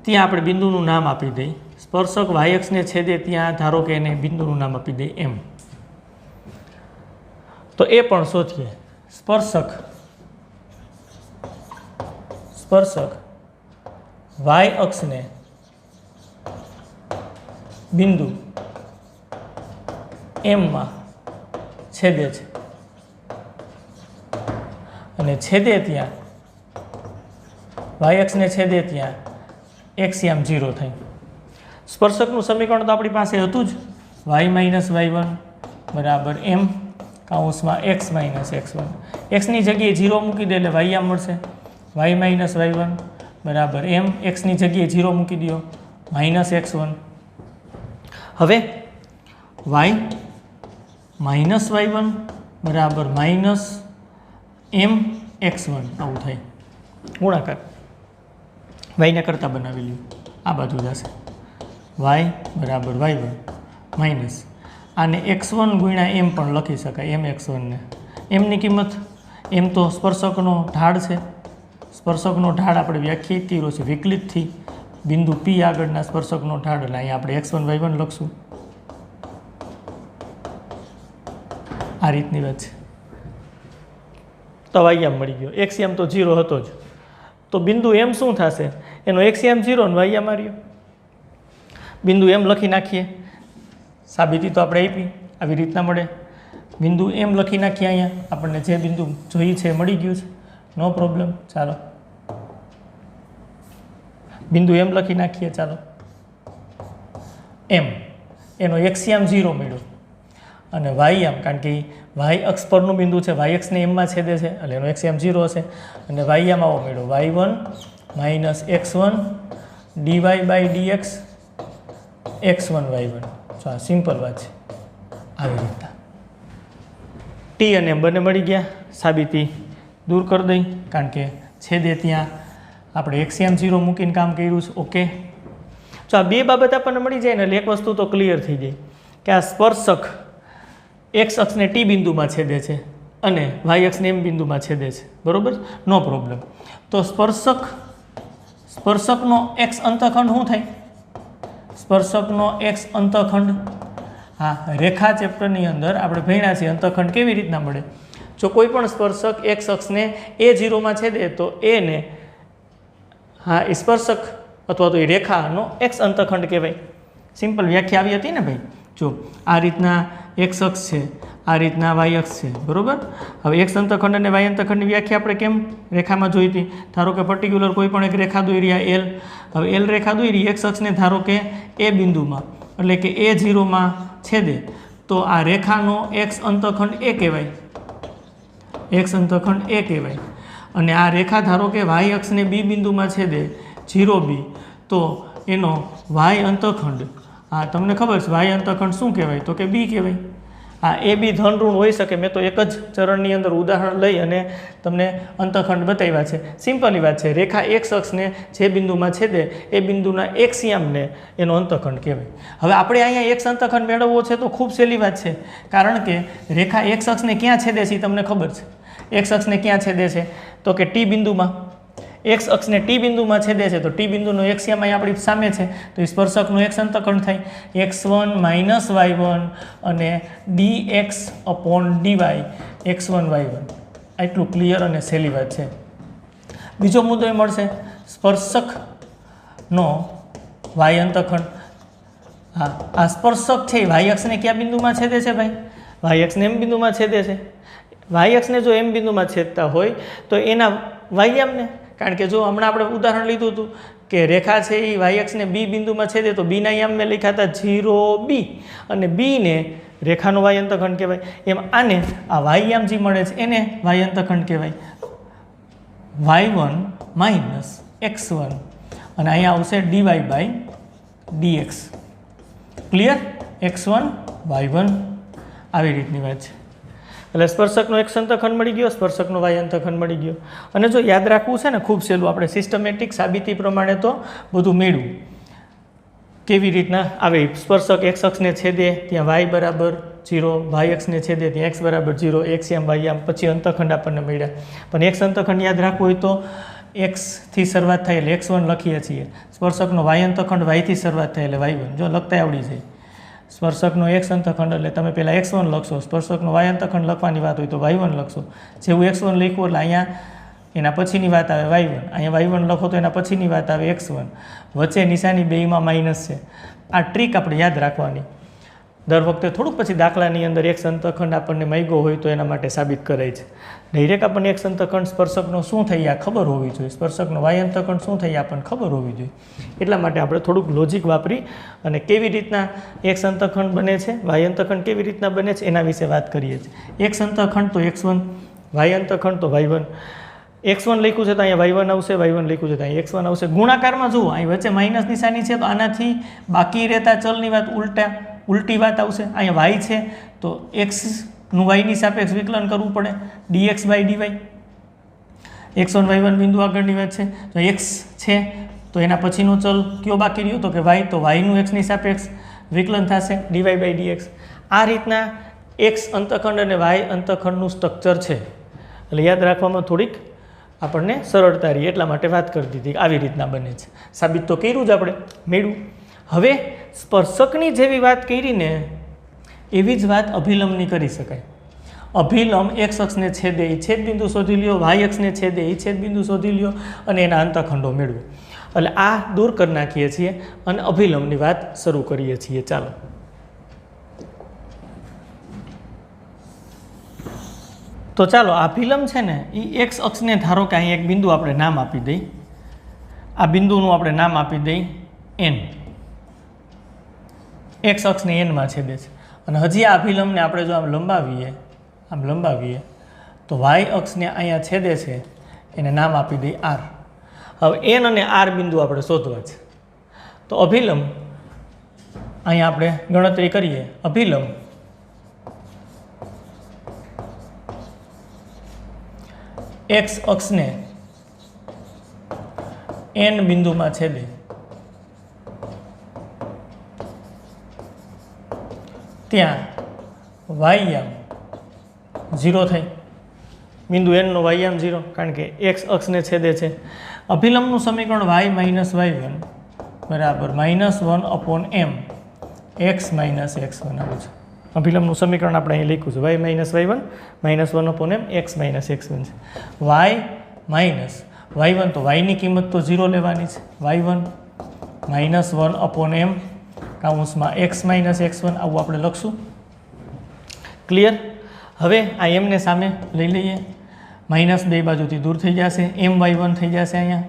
ત્યાં આપણે બિંદુનું નામ આપી દઈએ. સ્પર્શક વાય અક્ષને છેદે ત્યાં ધારો કે એને બિંદુનું નામ આપી દઈએ એમ. તો એ પણ શોધીએ. સ્પર્શક વાય અક્ષને બિંદુ એમમાં છેદે છે અને છેદે ત્યાં વાય અક્ષને છેદે ત્યાં એક્સયામ 0 થાય. સ્પર્શકનું સમીકરણ તો આપણી પાસે હતું જ, વાય માઇનસ y1 બરાબર એમ કાઉન્સમાં x માઇનસ x1. એક્સની જગ્યાએ 0 મૂકી દે એટલે વાયયામ મળશે. વાય માઇનસ y1 બરાબર એમ, એક્સની જગ્યાએ 0 મૂકી દો માઇનસ x1. હવે વાય માઇનસ y1 બરાબર માઇનસ એમ x1 આવું થાય ગુણાકાર. વાયને કરતાં બનાવી લ્યું, આ બાજુ જશે વાય બરાબર y1 માઇનસ આને x1 ગુણ્યા એમ પણ લખી શકાય, એમ x1ને. એમની કિંમત, એમ તો સ્પર્શકનો ઢાળ છે, સ્પર્શકનો ઢાળ આપણે વ્યાખ્યાયિત કર્યો છે વિકલિતથી બિંદુ પી આગળના સ્પર્શકનો ઢાળ, એટલે અહીંયા આપણે x1 y1 લખશું. આ રીતની વાત છે. તો વાયયામ મળી ગયો. એક્સયામ તો 0 હતો જ, તો બિંદુ એમ શું થશે? એનો એક્સયામ 0 અને વાયયામ આવ્યો. બિંદુ એમ લખી નાખીએ. સાબિતી તો આપણે આપી, આવી રીતના મળે. બિંદુ એમ લખી નાખીએ. અહીંયા આપણને જે બિંદુ જોઈએ છે મળી ગયું છે, નો પ્રોબ્લેમ. ચાલો બિંદુ એમ લખી નાખીએ. ચાલો એમ, એનો એક્સયામ 0 મળ્યો અને વાયયામ, કારણ કે વાય અક્ષ પરનું બિંદુ છે, વાય અક્ષને એમમાં છેદે છે એટલે એનો એક્સયામ 0 હશે. અને વાયયામ આવો મળ્યો y1 minus x1 dy/dx x1 y1. તો આ સિમ્પલ વાત છે. આવી રીતના ટી અને એમ બંને મળી ગયા. સાબિતી દૂર કરી દઈ, કારણ કે છેદે ત્યાં આપણે એક્સયામ 0 મૂકીને કામ કર્યું છે. ઓકે, તો આ બે બાબત આપણને મળી જાય ને એટલે એક વસ્તુ તો ક્લિયર થઈ જાય કે આ સ્પર્શક એક્સ અક્ષને ટી બિંદુમાં છેદે છે અને વાય અક્ષને એમ બિંદુમાં છેદે છે. બરાબર, નો પ્રોબ્લેમ. તો સ્પર્શકનો એક્સ અંતખંડ શું થાય? સ્પર્શકનો એક્સ અંતખંડ, હા, રેખા ચેપ્ટરની અંદર આપણે ભણ્યા છીએ અંતખંડ કેવી રીતના મળે. જો કોઈ પણ સ્પર્શક એક્સ અક્ષને a0માં છેદે તો એને, હા, એ સ્પર્શક અથવા તો એ રેખાનો એક્સ અંતખંડ કહેવાય. સિમ્પલ વ્યાખ્યા આવી હતી ને ભાઈ. જો આ રીતના એક્સ અક્ષ છે, આ રીતના વાય અક્ષ છે. બરાબર, હવે એક્સ અંતખંડ અને વાય અંતખંડની વ્યાખ્યા આપણે કેમ રેખામાં જોઈ હતી? ધારો કે પર્ટિક્યુલર કોઈ પણ એક રેખા દોરી આ એલ. હવે એલ રેખા દોરી એક્સ અક્ષને ધારો કે એ બિંદુમાં એટલે કે a0માં છેદે તો આ રેખાનો એક્સ અંતખંડ એ કહેવાય, એક્સ અંતખંડ એ કહેવાય. અને આ રેખા ધારો કે વાય અક્ષને બી બિંદુમાં છેદે 0b તો એનો વાય અંતખંડ, હા, તમને ખબર છે વાય અંતખંડ શું કહેવાય? તો કે બી કહેવાય. આ એ બી ધન ઋણ હોઈ શકે. મેં તો એક જ ચરણની અંદર ઉદાહરણ લઈ અને તમને અંતખંડ બતાવ્યા છે. સિમ્પલની વાત છે. રેખા એક્સ અક્ષને જે બિંદુમાં છેદે એ બિંદુના એક્સ યામને એનો અંતખંડ કહેવાય. હવે આપણે અહીંયા એક્સ અંતખંડ મેળવવો છે તો ખૂબ સહેલી વાત છે, કારણ કે રેખા એક્સ અક્ષને ક્યાં છેદે છે તમને ખબર છે. એક્સ અક્ષને ક્યાં છેદે છે તો કે ટી બિંદુમાં. એક્સ અક્ષને ટી બિંદુમાં છેદે છે તો ટી બિંદુનો એક્સ યામ અહીં આપણી સામે છે, તો એ સ્પર્શકનું એક્સ અંતખંડ થાય x1 - y1 અને dx/dy x1 y1. આટલું ક્લિયર અને સહેલી વાત છે. બીજો મુદ્દો એ મળશે સ્પર્શકનો વાય અંતખંડ. હા, આ સ્પર્શક છે એ વાય અક્ષને કયા બિંદુમાં છેદે છે ભાઈ? વાય અક્ષને એમ બિંદુમાં છેદે છે. વાય અક્ષને જો એમ બિંદુમાં છેદતા હોય તો એના વાયયામને, કારણ કે જો હમણાં આપણે ઉદાહરણ લીધું હતું કે રેખા છે એ વાય અક્ષને બી બિંદુમાં છેદે તો બીના યામ મેં લખ્યા હતા 0 b અને બીને રેખાનો વાય અંતખંડ કહેવાય. એમ આને આ વાયયામ જે મળે છે એને વાય અંતખંડ કહેવાય. y1 - x1 અને અહીંયા આવશે dy/dx. ક્લિયર? x1 y1 આવી રીતની વાત છે. એટલે સ્પર્શકનો એક અંતખંડ મળી ગયો, સ્પર્શકનો વાય અંતખંડ મળી ગયો. અને જો યાદ રાખવું છે ને ખૂબ સહેલું, આપણે સિસ્ટમેટિક સાબિતી પ્રમાણે તો બધું મેળવું. કેવી રીતના આવે? સ્પર્શક એક્સ અક્ષને છેદે ત્યાં વાય બરાબર 0, વાય અક્ષને છેદે ત્યાં એક્સ બરાબર 0, એક્સ યામ વાય યામ, પછી અંતખંડ આપણને મળ્યા. પણ એક્સ અંતખંડ યાદ રાખવું હોય તો એક્સથી શરૂઆત થાય એટલે x1 લખીએ છીએ. સ્પર્શકનો વાય અંતખંડ વાયથી શરૂઆત થાય એટલે y1. જો લખતા આવડી જાય. સ્પર્શકનો એક્સ અંતખંડ એટલે તમે પહેલાં x1 લખશો, સ્પર્શકનો વાય અંતખંડ લખવાની વાત હોય તો y1 લખશો. જેવું x1 લખ્યું એટલે અહીંયા એના પછીની વાત આવે y1, અહીંયા y1 લખો તો એના પછીની વાત આવે x1. વચ્ચે નિશાની બેયમાં માઇનસ છે. આ ટ્રીક આપણે યાદ રાખવાની. દર વખતે થોડુંક પછી દાખલાની અંદર એક્સ અંતખંડ આપણને માગ્યો હોય તો એના માટે સાબિત કરાય છે. ડાયરેક્ટ આપણને એક્સ અંતખંડ સ્પર્શકનો શું થઈ આ ખબર હોવી જોઈએ, સ્પર્શકનો વાય અંતખંડ શું થઈ આપણને ખબર હોવી જોઈએ. એટલા માટે આપણે થોડુંક લોજિક વાપરી અને કેવી રીતના એક્સ અંતખંડ બને છે, વાય અંતખંડ કેવી રીતના બને છે એના વિશે વાત કરીએ છીએ. એક્સ અંતખંડ તો x1, વાય અંતખંડ તો y1. x1 લખ્યું છે તો અહીંયા y1 આવશે, y1 લખ્યું છે તો અહીંયા x1 આવશે. ગુણાકારમાં જુઓ, અહીં વચ્ચે માઇનસ નિશાની છે તો આનાથી બાકી રહેતા ચલની વાત ઉલટી વાત આવશે. અહીંયા y છે તો xનું yની સાપેક્ષ વિકલન કરવું પડે, dx/dy. x1 y1 બિંદુ આગળની વાત છે. તો x છે તો એના પછીનો ચલ કયો બાકી રહ્યો તો કે y, તો yનું xની સાપેક્ષ વિકલન થશે dy/dx. આ રીતના x અંતખંડ અને y અંતખંડનું સ્ટ્રક્ચર છે. એટલે યાદ રાખવામાં થોડીક આપણને સરળતા રહી, એટલા માટે વાત કરી દીધી આવી રીતના બને છે. સાબિત તો કર્યું જ આપણે, મેળવું. હવે સ્પર્શકની જેવી વાત કરીને એવી જ વાત અભિલંબની કરી શકાય. અભિલંબ એક્સ અક્ષને છેદે એ છેદબિંદુ શોધી લ્યો, વાય અક્ષને છેદે એ છેદબિંદુ શોધી લ્યો અને એના અંતખંડો મેળવો. એટલે આ દૂર કરી નાખીએ છીએ અને અભિલંબની વાત શરૂ કરીએ છીએ. ચાલો, તો ચાલો અભિલંબ છે ને એ એક્સ અક્ષને ધારો કે અહીં એક બિંદુ આપણે નામ આપી દઈ. આ બિંદુનું આપણે નામ આપી દઈ n. એક્સ અક્ષને એનમાં છેદે છે અને હજી આ અભિલંબને આપણે જો આમ લંબાવીએ તો વાય અક્ષને અહીંયા છેદે છે, એને નામ આપી દઈ r. હવે n અને r બિંદુ આપણે શોધવા છે. તો અભિલંબ અહીંયા આપણે ગણતરી કરીએ. અભિલંબ એક્સ અક્ષને n બિંદુમાં છેદે ત્યાં વાયયામ 0 થાય. બિંદુ nનો વાયયામ 0, કારણ કે એક્સ અક્ષને છેદે છે. અભિલંબનું સમીકરણ y - y1 બરાબર -1/m x - x1 આવું છે. અભિલંબનું સમીકરણ આપણે અહીં લખ્યું છે y - y1 -1/m x - x1 છે. y તો yની કિંમત તો 0 લેવાની છે. y1 -1/m કાઉન્સમાં x - x1 આવું આપણે લખશું. ક્લિયર? હવે આ એમને સામે લઈ લઈએ, માઇનસ બે બાજુથી દૂર થઈ જશે, my1 થઈ જશે અહીંયા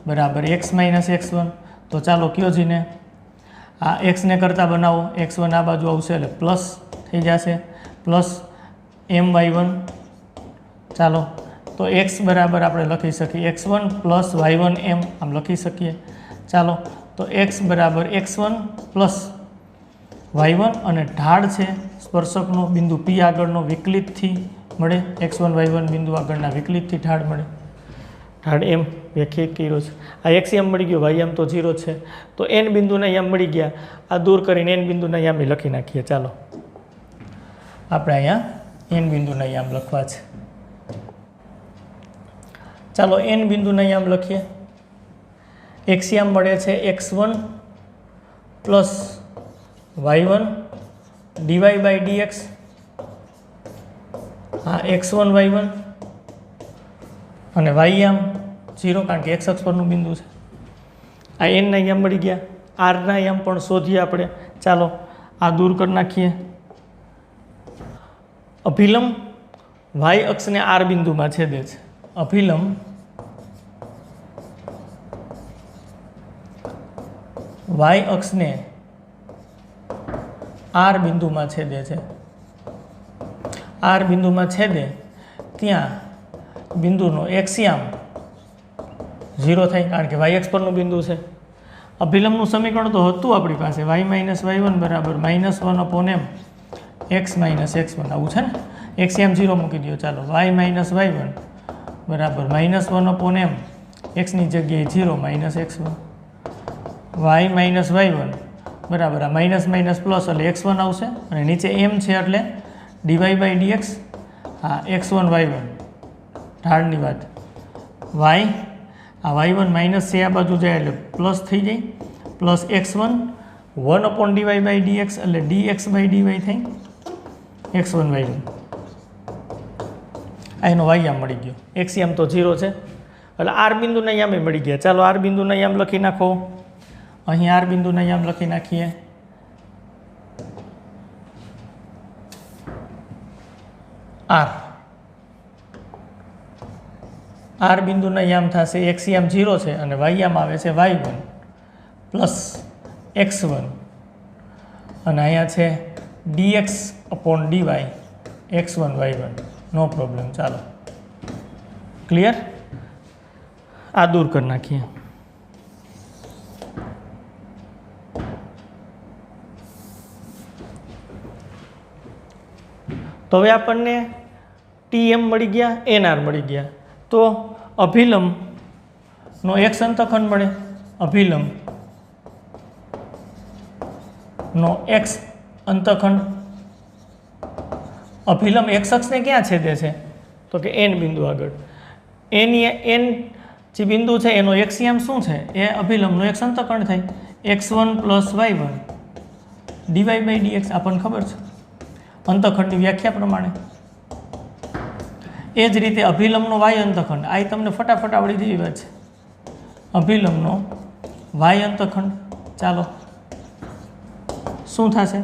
બરાબર x - x1. તો ચાલો કયો જીને આ એક્સને કરતાં બનાવો, x1 આ બાજુ આવશે એટલે પ્લસ થઈ જશે, પ્લસ my1. ચાલો, તો x બરાબર આપણે લખી શકીએ x1 પ્લસ y1m આમ લખી શકીએ. ચાલો, તો x બરાબર x1 પ્લસ y1 અને ઢાળ છે સ્પર્શકનો બિંદુ P આગળનો વિકલિતથી મળે, x1 y1 બિંદુ આગળના વિકલિતથી ઢાળ મળે. ઢાળ એમ વ્યાખ્યાયિત કર્યો છે. આ x એમ મળી ગયો, y એમ તો 0 છે, તો n બિંદુના યામ મળી ગયા. આ દૂર કરીને n બિંદુના યામ લખી નાખીએ. ચાલો આપણે અહીંયા n બિંદુના યામ લખવા છે. ચાલો n બિંદુના યામ લખીએ. x યામ મળે છે x1 plus y1 dy by dx. હા, x1 y1 અને y યામ 0 કારણ કે x અક્ષ પરનું બિંદુ છે. આ n ના યામ મળી ગયા. r ના યામ પણ શોધીએ આપણે. ચાલો આ દૂર કરી નાખીએ. અભિલંબ y અક્ષને r બિંદુમાં છેદે છે. અભિલંબ y અક્ષને r બિંદુમાં છેદે છે. r બિંદુમાં છેદે ત્યાં બિંદુનો x યામ 0 થાય કારણ કે y અક્ષ પરનું બિંદુ છે. અભિલંબનું સમીકરણ તો હતું આપણી પાસે, y માઇનસ y1 બરાબર -1/m x માઇનસ x1 આવું છે ને. x યામ 0 મૂકી દો. ચાલો y માઇનસ y1 બરાબર -1/m x ની જગ્યાએ 0 minus x1. y minus y1 બરાબર આ માઇનસ માઇનસ પ્લસ એટલે x1 આવશે અને નીચે m છે એટલે dy બાય dx. હા, x1 y1 ઢાળની વાત. y આ y1 માઇનસ છે આ બાજુ જાય એટલે પ્લસ થઈ જાય, plus x1 1/dy by dx એટલે dx બાય dy થાય x1 y1. આ એનો y યામ મળી ગયો. x યામ તો 0 છે એટલે r બિંદુના યામે મળી ગયા. ચાલો r બિંદુના યામ લખી નાખો. અહીં r બિંદુના યામ લખી નાખીએ. r બિંદુના યામ થશે x યામ 0 છે અને y યામ આવે છે y1 પ્લસ x1 અને અહીંયા છે dx upon dy x1 y1. નો પ્રોબ્લેમ. ચાલો ક્લિયર. આ દૂર કરી નાખીએ. તો હવે આપણને tm મળી ગયા, nr મળી ગયા. તો અભિલંબનો x અંતખંડ મળે. અભિલંબનો x અંતખંડ. અભિલંબ x અક્ષને ક્યાં છેદે છે? તો કે n બિંદુ આગળ. n જે બિંદુ છે એનો x યામ શું છે? એ અભિલંબનો x અંતખંડ થાય. x1 plus y1 dy by dx આપણને ખબર છે અંતખંડની વ્યાખ્યા પ્રમાણે. એ જ રીતે અભિલંબનો y અંતખંડ, આ તમને ફટાફટ આવડી જેવી વાત છે. અભિલંબનો y અંતખંડ. ચાલો શું થશે?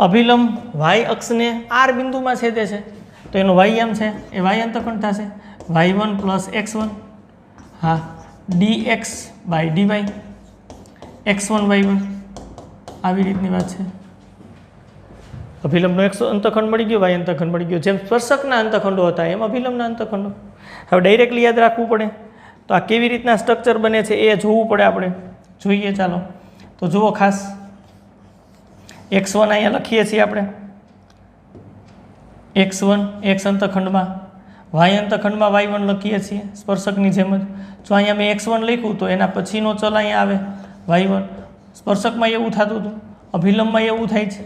અભિલંબ y અક્ષને r બિંદુમાં છેદે છે તો એનો y યામ છે એ y અંતખંડ થશે. y1 પ્લસ x1 હા dx by dy x1 y1 આવી રીતની વાત છે. અભિલંબનો x અંતખંડ મળી ગયો, y અંતખંડ મળી ગયો. જેમ સ્પર્શકના અંતખંડો હતા એમ અભિલંબના અંતખંડો. હવે ડાયરેક્ટલી યાદ રાખવું પડે તો આ કેવી રીતના સ્ટ્રક્ચર બને છે એ જોવું પડે. આપણે જોઈએ. ચાલો તો જુઓ ખાસ. x1 અહીંયા લખીએ છીએ આપણે. x1 x અંતખંડમાં, y અંતખંડમાં y1 લખીએ છીએ સ્પર્શકની જેમ જ. જો અહીંયા મેં x1 લખ્યું તો એના પછીનો ચલ અહીંયા આવે y1. સ્પર્શકમાં એવું થતું હતું, અભિલંબમાં એવું થાય છે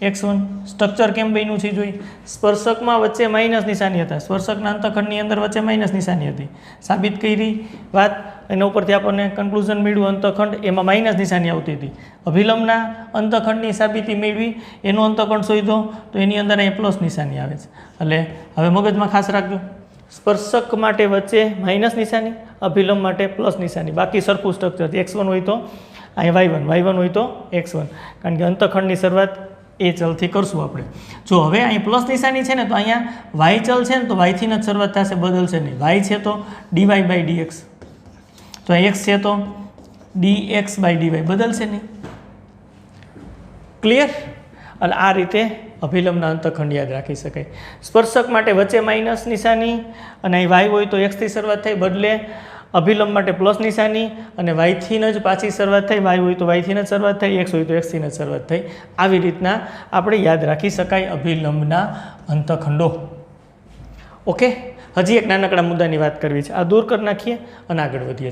x1. સ્ટ્રક્ચર કેમ બન્યું છે જોઈ. સ્પર્શકમાં વચ્ચે માઇનસ નિશાની હતા, સ્પર્શકના અંતખંડની અંદર વચ્ચે માઇનસ નિશાની હતી. સાબિત કરી વાત એના ઉપરથી આપણને કન્ક્લુઝન મળ્યું અંતખંડ એમાં માઇનસ નિશાની આવતી હતી. અભિલંબના અંતખંડની સાબિતી મેળવી, એનો અંતખંડ શોધ્યો તો એની અંદર અહીંયા પ્લસ નિશાની આવે છે. એટલે હવે મગજમાં ખાસ રાખજો, સ્પર્શક માટે વચ્ચે માઇનસ નિશાની, અભિલંબ માટે પ્લસ નિશાની. બાકી સરખું સ્ટ્રક્ચર. x1 હોય તો અહીંયા y1 હોય તો x1, કારણ કે અંતખંડની શરૂઆત એ ચલથી કરશું આપણે. જો હવે અહીં પ્લસ નિશાની છે ને તો અહીંયા y ચલ છે ને તો y થી જ શરૂઆત થશે, બદલશે નહીં. y છે તો dy બાય dx, તો x છે તો dx બાય dy બદલશે નહીં. ક્લિયર. એટલે આ રીતે અભિલંબના અંતખંડ યાદ રાખી શકાય. સ્પર્શક માટે વચ્ચે માઇનસ નિશાની અને અહીં y હોય તો x થી શરૂઆત થાય, બદલે અભિલંબ માટે પ્લસ નિશાની અને વાયથી જ પાછી શરૂઆત થઈ, વાય હોય તો વાયથી જ શરૂઆત થઈ, એક્સ હોય તો એક્સથી જ શરૂઆત થઈ. આવી રીતના આપણે યાદ રાખી શકાય અભિલંબના અંતખંડો. ઓકે, હજી એક નાનકડા મુદ્દાની વાત કરવી છે, આ દૂર કરી નાખીએ અને આગળ વધીએ.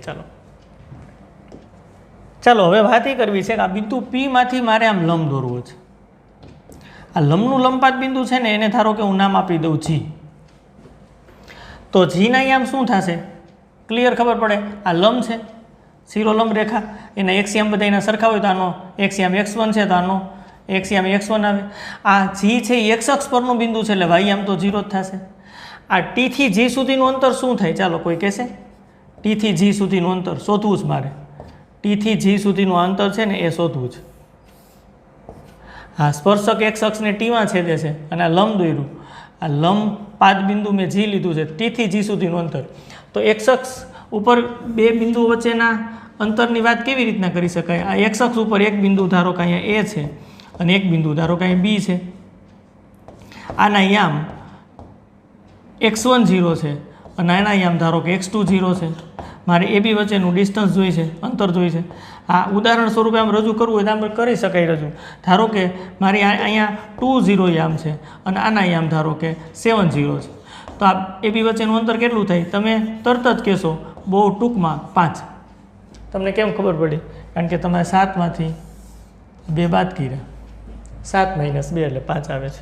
ચાલો હવે વાત એ કરવી છે કે આ બિંદુ P માંથી મારે આમ લંબ દોરવો છે. આ લંબનું લંબપાત બિંદુ છે ને એને ધારો કે હું નામ આપી દઉં જી. તો જીના અહીંયા શું થશે, ક્લિયર ખબર પડે. આ લંબ છે, શિરોલંબ રેખા, એના એક્સિયમ બધા એના સરખા હોય તો આનો એક્સિયમ x1 છે તો આનો એક્સિયમ x1 આવે. આ જી છે એ x અક્ષ પરનું બિંદુ છે એટલે વાય આમ તો 0 જ થશે. આ ટી થી જી સુધીનું અંતર શું થાય, ચાલો કોઈ કહેશે? ટી થી જી સુધીનું અંતર શોધવું જ મારે. ટી થી જી સુધીનું અંતર છે ને એ શોધવું છે. હા, સ્પર્શક x અક્ષને ટીમાં છેદે છે અને આ લંબ દોર્યું. આ લંબ પાદ બિંદુ મેં જી લીધું છે, ટી થી જી સુધીનું અંતર. તો x અક્ષ ઉપર બે બિંદુઓ વચ્ચેના અંતરની વાત કેવી રીતના કરી શકાય? આ x અક્ષ ઉપર એક બિંદુ ધારો કે અહીંયા A છે અને એક બિંદુ ધારો કે અહીંયા B છે. આના યામ x1 0 છે અને આના યામ ધારો કે x2 0 છે. મારે AB વચ્ચેનું ડિસ્ટન્સ જોઈ છે, અંતર જોઈ છે. આ ઉદાહરણ સ્વરૂપે આમ રજૂ કરવું હોય તો આમ કરી શકાય રજૂ. ધારો કે મારી અહીંયા 2 0 યામ છે અને આના યામ ધારો કે 7 0 છે. તો આ AB વચ્ચેનું અંતર કેટલું થાય તમે તરત જ કહેશો, બહુ ટૂંકમાં 5. તમને કેમ ખબર પડી? કારણ કે તમે 7માંથી 2 બાદ કર્યા, 7 - 2 એટલે 5 આવે છે.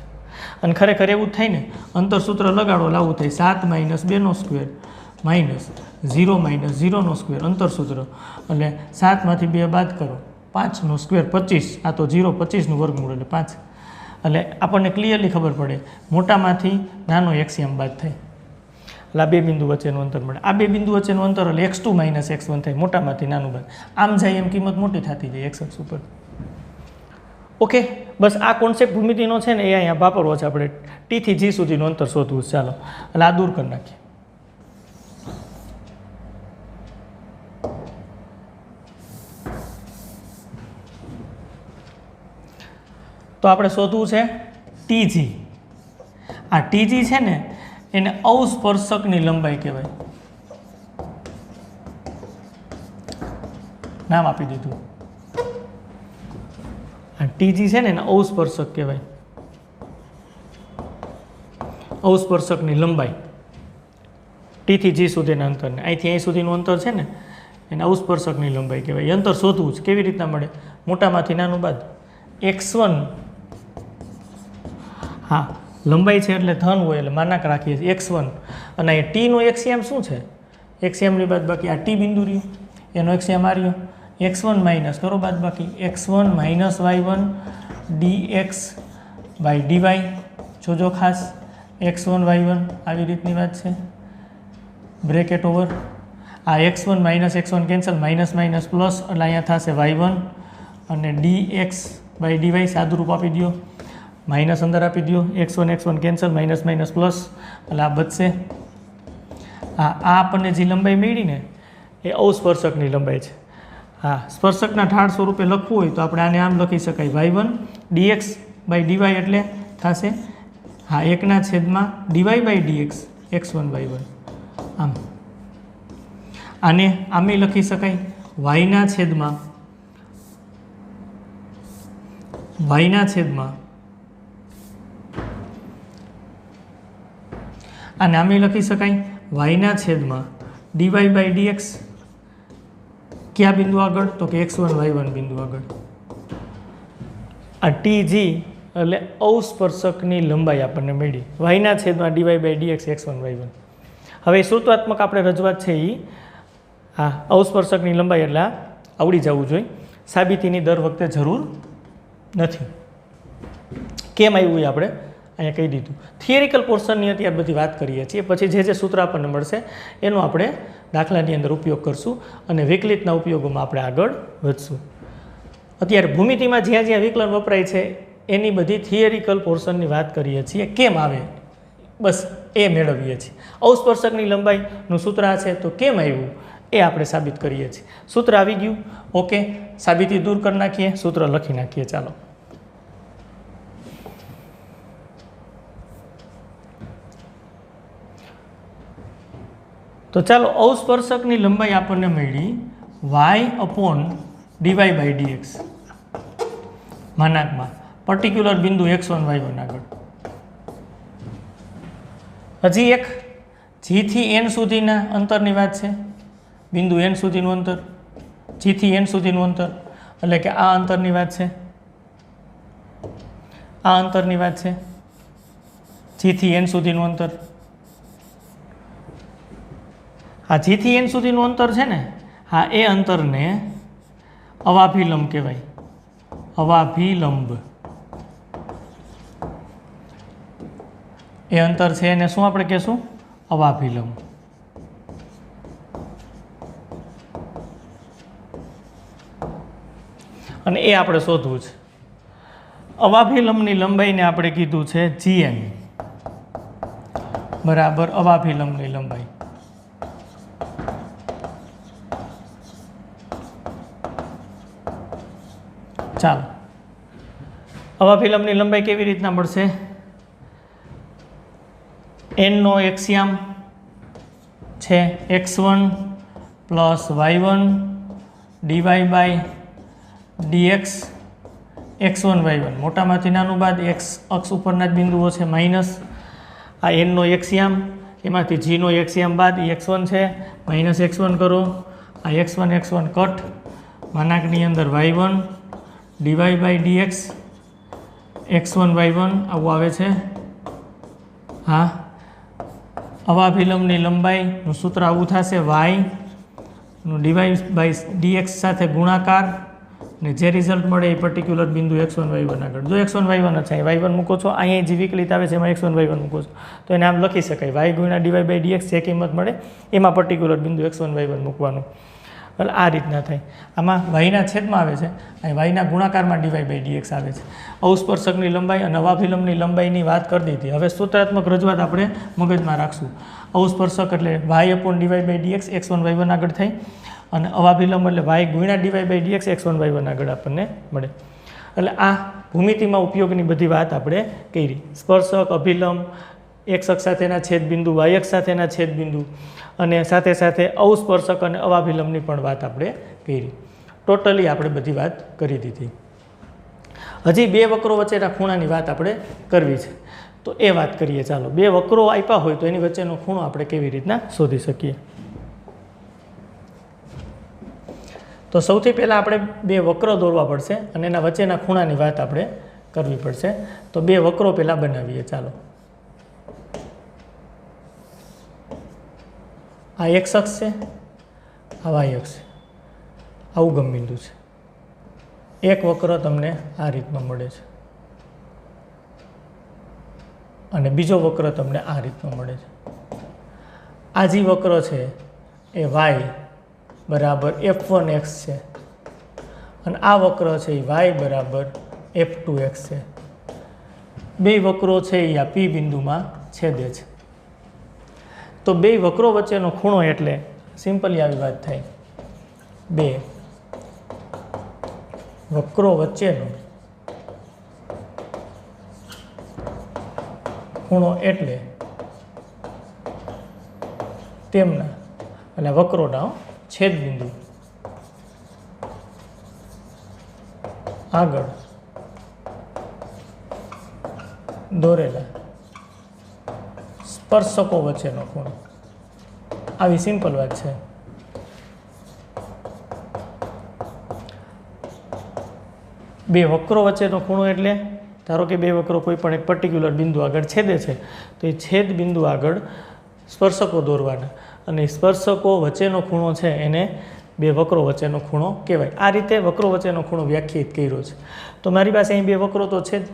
અને ખરેખર એવું જ થાય ને, અંતર સૂત્ર લગાડો લાવવું થાય 7 - 2 સ્ક્વેર માઇનસ 0 - 0 સ્ક્વેર અંતર સૂત્ર, એટલે 7માંથી 2 બાદ કરો, 5 સ્ક્વેર 25, આ તો 0 25નું વર્ગમૂળ એટલે 5. એટલે આપણને ક્લિયરલી ખબર પડે મોટામાંથી નાનો એક્સિયમ બાદ થાય એટલે આ બે બિંદુ વચ્ચેનું અંતર મળે. આ બે બિંદુ વચ્ચેનું અંતર એટલે x2 - x1 થાય, મોટામાંથી નાનું બાદ. આમ જાય એમ કિંમત મોટી થતી જાય x અક્ષ ઉપર. ઓકે, બસ આ કોન્સેપ્ટ ભૂમિતિનો છે ને એ અહીંયા વાપરવો છે આપણે. ટી થી જી સુધીનું અંતર શોધવું છે. ચાલો એટલે આ દૂર કરી નાખીએ. તો આપણે શોધવું છે ટીજી. આ ટીજી છે ને એને અવસ્પર્શકની લંબાઈ કહેવાય. નામ આપી દીધું. આ ટીજી છે ને એને અવસ્પર્શક કહેવાય. અવસ્પર્શકની લંબાઈ ટી થી જી સુધીના અંતરને, અહીંથી અહીં સુધીનું અંતર છે ને એને અવસ્પર્શકની લંબાઈ કહેવાય. અંતર શોધવું છે. કેવી રીતના મળે? મોટામાંથી નાનું બાદ. x1, હા લંબાઈ છે એટલે ધન હોય એટલે માનાક રાખીએ છીએ x1, અને એ ટીનો એક્સિયમ શું છે? એક્સિયમની બાદ બાકી આ ટી બિંદુ રહ્યું એનો એક્સિયમ આ રહ્યો. x1 માઇનસ કરો બાદ બાકી x1 - y1 dx/dy. જોજો ખાસ x1 y1 આવી રીતની વાત છે. બ્રેકેટ ઓવર આ x1 - x1 cancel, minus minus plus એટલે અહીંયા થશે y1 અને dx/dy સાદુરૂપ આપી દો, માઇનસ અંદર આપી દો, x1 cancel, minus minus plus એટલે આ બચશે. આ આપણને જે લંબાઈ મળી ને એ અવસ્પર્શકની લંબાઈ છે. હા, સ્પર્શકના ઢાળ સ્વરૂપે લખવું હોય તો આપણે આને આમ લખી શકાય, y1 dx/dy એટલે થશે હા 1/dy/dx x1 y1. આમ આને આમે લખી શકાય y/y/, આને આમે લખી શકાય y/dy/dx. કયા બિંદુ આગળ? તો કે x1 y1 બિંદુ આગળ. આ ટીજી એટલે અવસ્પર્શકની લંબાઈ આપણને મળી y/dy/dx x1 y1. હવે સૂત્રાત્મક આપણે રજૂઆત છે એ હા અવસ્પર્શકની લંબાઈ એટલે આવડી જવું જોઈએ. સાબિતીની દર વખતે જરૂર નથી. કેમ આવ્યું એ આપણે અહીંયા કહી દીધું. થિયરિકલ પોર્શનની અત્યારે બધી વાત કરીએ છીએ, પછી જે સૂત્ર આપણને મળશે એનો આપણે દાખલાની અંદર ઉપયોગ કરશું અને વિકલિતના ઉપયોગોમાં આપણે આગળ વધશું. અત્યારે ભૂમિતિમાં જ્યાં જ્યાં વિકલન વપરાય છે એની બધી થિયરિકલ પોર્શનની વાત કરીએ છીએ. કેમ આવે બસ એ મેળવીએ છીએ. અવસ્પર્શકની લંબાઈનું સૂત્ર આ છે તો કેમ આવ્યું એ આપણે સાબિત કરીએ છીએ. સૂત્ર આવી ગયું. ઓકે, સાબિતી દૂર કરી નાખીએ, સૂત્ર લખી નાખીએ. ચાલો તો ચાલો અવસ્પર્શકની લંબાઈ આપણને મળી y/dy/dx માનાંકમાં પર્ટિક્યુલર બિંદુ x1 y1 આગળ. હજી એક g થી n સુધીના અંતરની વાત છે. બિંદુ n સુધીનું અંતર, g થી n સુધીનું અંતર, એટલે કે આ અંતરની વાત છે, આ અંતરની વાત છે, g થી n સુધીનું અંતર. આ g થી n સુધીનું અંતર છે ને, હા, એ અંતરને અવાભિલંબ કહેવાય. અવાભિલંબ એ અંતર છે એને શું આપણે કહેશું? અવાભિલંબ. અને એ આપણે શોધવું છે. અવાભિલંબની લંબાઈને આપણે કીધું છે gn બરાબર અવાભિલંબની લંબાઈ. ચાલો, અવાભિલંબની લંબાઈ કેવી રીતના મળશે? n નો એક્સિયામ છે x1 plus y1 dy/dx x1 y1, મોટામાંથી નાનું બાદ x અક્ષ ઉપરના જ બિંદુઓ છે, માઇનસ આ n નો એક્સિયામ, એમાંથી g નો એક્સિયામ બાદ એ x1 છે, માઇનસ x1 કરો, આ x1 કટ, માનાંકની અંદર y1 dy/dx x1 y1 આવું આવે છે. હા, અવાભિલંબની લંબાઈનું સૂત્ર આવું થશે, y નું dy/dx સાથે ગુણાકાર, ને જે રિઝલ્ટ મળે એ પર્ટિક્યુલર બિંદુ x1 y1 આગળ. જો x1 y1 છે, y1 મૂકો છો, અહીંયા જે વિકલિત આવે છે એમાં x1 y1 મૂકો છો, તો એને આમ લખી શકાય y ગુણ્યા dy/dx જે કિંમત મળે એમાં પર્ટિક્યુલર બિંદુ x1 y1 મૂકવાનું. એટલે આ રીતના થાય. આમાં yના છેદમાં આવે છે, અહીં yના ગુણાકારમાં dy/dx આવે છે. અવસ્પર્શકની લંબાઈ અને અવાભિલંબની લંબાઈની વાત કરી દીધી. હવે સૂત્રાત્મક રજૂઆત આપણે મગજમાં રાખશું. અવસ્પર્શક એટલે y/dy/dx x1 y1 આગળ થાય, અને અવાભિલંબ એટલે y ગુણ્યા dy/dx x1 y1 આગળ આપણને મળે. એટલે આ ભૂમિતિમાં ઉપયોગની બધી વાત આપણે કરી. સ્પર્શક, અભિલંબ, x અક્ષ સાથેના છેદબિંદુ, y અક્ષ સાથેના છેદબિંદુ, અને સાથે સાથે અવસ્પર્શક અને અવાભિલંબની પણ વાત આપણે કરી. ટોટલી આપણે બધી વાત કરી દીધી. હજી બે વક્રો વચ્ચેના ખૂણાની વાત આપણે કરવી છે, તો એ વાત કરીએ. ચાલો, બે વક્રો આપ્યા હોય તો એની વચ્ચેનો ખૂણો આપણે કેવી રીતના શોધી શકીએ? તો સૌથી પહેલાં આપણે બે વક્ર દોરવા પડશે અને એના વચ્ચેના ખૂણાની વાત આપણે કરવી પડશે. તો બે વક્રો પહેલાં બનાવીએ. ચાલો, આ x અક્ષ છે, આ y અક્ષ છે, આ ઉગમ બિંદુ છે. એક વક્ર તમને આ રીતનો મળે છે અને બીજો વક્ર તમને આ રીતનો મળે છે. આ જે વક્ર છે એ y બરાબર f1x છે અને આ વક્ર છે એ y બરાબર f2x છે. બે વક્રો છે એ આ P બિંદુમાં છેદે છે. તો બે વક્રો વચ્ચેનો ખૂણો એટલે સિમ્પલી આવી વાત થાય, બે વક્રો વચ્ચેનો ખૂણો એટલે તેમના એટલે વક્રોના છેદબિંદુ આગળ દોરેલા સ્પર્શકો વચ્ચેનો ખૂણો. આવી સિમ્પલ વાત છે. બે વક્રો વચ્ચેનો ખૂણો એટલે ધારો કે બે વક્રો કોઈ પણ એક પર્ટિક્યુલર બિંદુ આગળ છેદે છે, તો એ છેદ બિંદુ આગળ સ્પર્શકો દોરવાના, અને સ્પર્શકો વચ્ચેનો ખૂણો છે એને બે વક્રો વચ્ચેનો ખૂણો કહેવાય. આ રીતે વક્રો વચ્ચેનો ખૂણો વ્યાખ્યાયિત કર્યો છે. તો મારી પાસે અહીં બે વક્રો તો છે જ,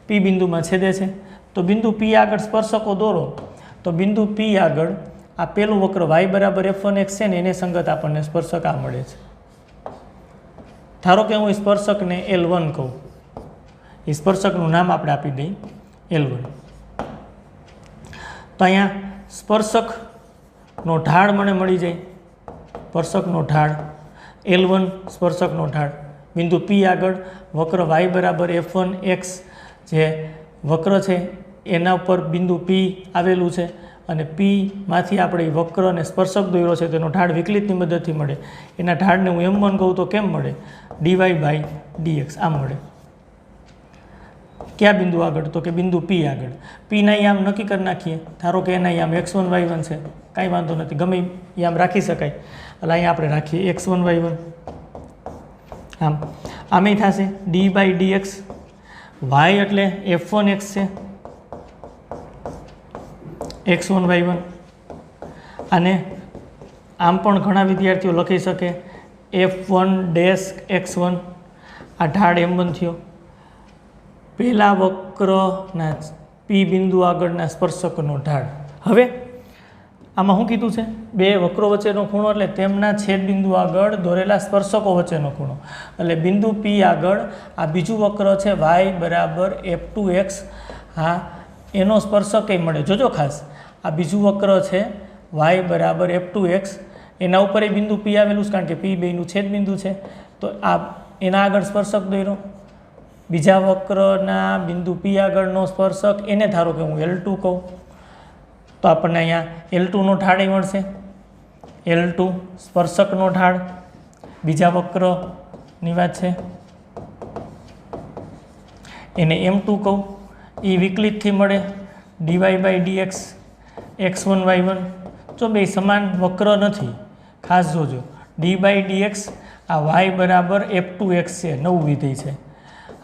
P બિંદુમાં છેદે છે, તો બિંદુ P આગળ સ્પર્શકો દોરો, તો બિંદુ P આગળ આ પેલું વક્ર y બરાબર f1x છે ને એને સંગત આપણને સ્પર્શક આ મળે છે. ધારો કે હું સ્પર્શકને L1 કહું, એ સ્પર્શકનું નામ આપણે આપી દઈએ L1. તો અહીંયા સ્પર્શકનો ઢાળ મને મળી જાય, સ્પર્શકનો ઢાળ L1 સ્પર્શકનો ઢાળ બિંદુ P આગળ વક્ર y બરાબર f1x જે વક્ર છે એના ઉપર બિંદુ P આવેલું છે, અને પીમાંથી આપણે વક્ર અને સ્પર્શક દોર્યો છે તેનો ઢાળ વિકલિતની મદદથી મળે. એના ઢાળને હું m1 કહું તો કેમ મળે? dy/dx આ મળે. કયા બિંદુ આગળ? તો કે બિંદુ P આગળ. Pના યામ નક્કી કરી નાખીએ. ધારો કે એના યામ x1 y1 છે, કાંઈ વાંધો નથી, ગમે યામ રાખી શકાય. એટલે અહીંયા આપણે રાખીએ x1 y1. આમે થશે d/dx. y એટલે f1x છે, x1 y1. અને આમ પણ ઘણા વિદ્યાર્થીઓ લખી શકે f1-x1. આ ઢાળ m1 થયો. પહેલા વક્રના P બિંદુ આગળના સ્પર્શકનો ઢાળ. હવે આમાં શું કીધું છે? બે વક્રો વચ્ચેનો ખૂણો એટલે તેમના છેદ બિંદુ આગળ દોરેલા સ્પર્શકો વચ્ચેનો ખૂણો. એટલે બિંદુ P આગળ આ બીજું વક્ર છે y = f2x. હા, એનો સ્પર્શક કંઈ મળે. જોજો ખાસ, આ બીજું વક્ર છે y = f2x. એના ઉપર એ બિંદુ P આવેલું છે, કારણ કે P બેયનું છેદ બિંદુ છે. તો આ એના આગળ સ્પર્શક દોર્યો. બીજા વક્રના બિંદુ P આગળનો સ્પર્શક, એને ધારો કે હું L2 કહું, તો આપણને અહીંયા L2નો ઢાળ મળશે. L2 સ્પર્શકનો ઢાળ બીજા વક્રની વાત છે, એને m2 કહું. એ વિકલિતથી મળે dy/dx x1 y1. જો બે સમાન વક્ર નથી, ખાસ જોજો. d/dx આ y = f2x છે, નવું વિધેય છે.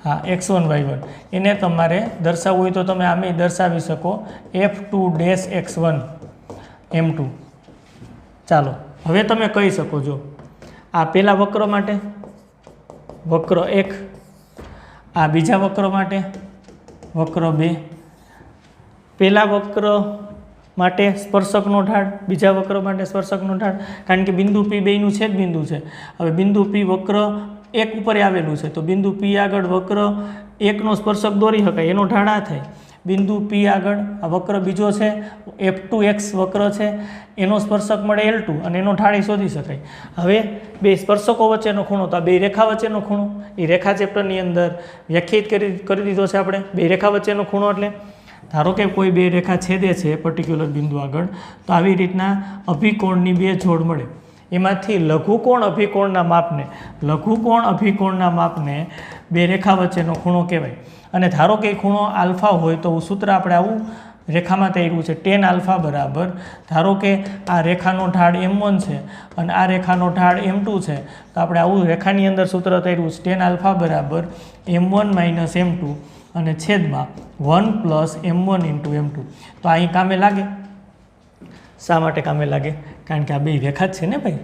હા, x1 y1. એને તમારે દર્શાવવું હોય તો તમે આમે દર્શાવી શકો f2-x1 m2. ચાલો હવે તમે કહી શકો. જો આ પહેલા વક્ર માટે વક્ર 1, આ બીજા વક્ર માટે વક્ર 2. પહેલા વક્ર માટે સ્પર્શકનો ઢાળ, બીજા વક્ર માટે સ્પર્શકનો ઢાળ, કારણ કે બિંદુ P બેયનું છેદ બિંદુ છે. હવે બિંદુ P વક્ર 1 ઉપર આવેલું છે, તો બિંદુ P આગળ વક્ર 1નો સ્પર્શક દોરી શકાય. એનો ઢાળ આ થાય. બિંદુ P આગળ આ વક્ર બીજો છે f2x વક્ર છે, એનો સ્પર્શક મળે L2 અને એનો ઢાળ શોધી શકાય. હવે બે સ્પર્શકો વચ્ચેનો ખૂણો, તો આ બે રેખા વચ્ચેનો ખૂણો એ રેખા ચેપ્ટરની અંદર વ્યાખ્યાયિત કરી દીધો છે આપણે. બે રેખા વચ્ચેનો ખૂણો એટલે ધારો કે કોઈ બે રેખા છેદે છે પર્ટિક્યુલર બિંદુ આગળ, તો આવી રીતના અભિકોણની બે જોડ મળે. એમાંથી લઘુકોણ અભિકોણના માપને બે રેખા વચ્ચેનો ખૂણો કહેવાય. અને ધારો કે ખૂણો આલ્ફા હોય તો સૂત્ર આપણે આવું રેખામાં તૈયારું છે tan આલ્ફા બરાબર, ધારો કે આ રેખાનો ઢાળ m1 છે અને આ રેખાનો ઢાળ m2 છે, તો આપણે આવું રેખાની અંદર સૂત્ર તૈયારું છે tan આલ્ફા બરાબર m1 - m2 અને છેદમાં 1 + m1 × m2. તો અહીં કામે લાગે. શા માટે કામે લાગે? કારણ કે આ બે રેખા જ છે ને ભાઈ.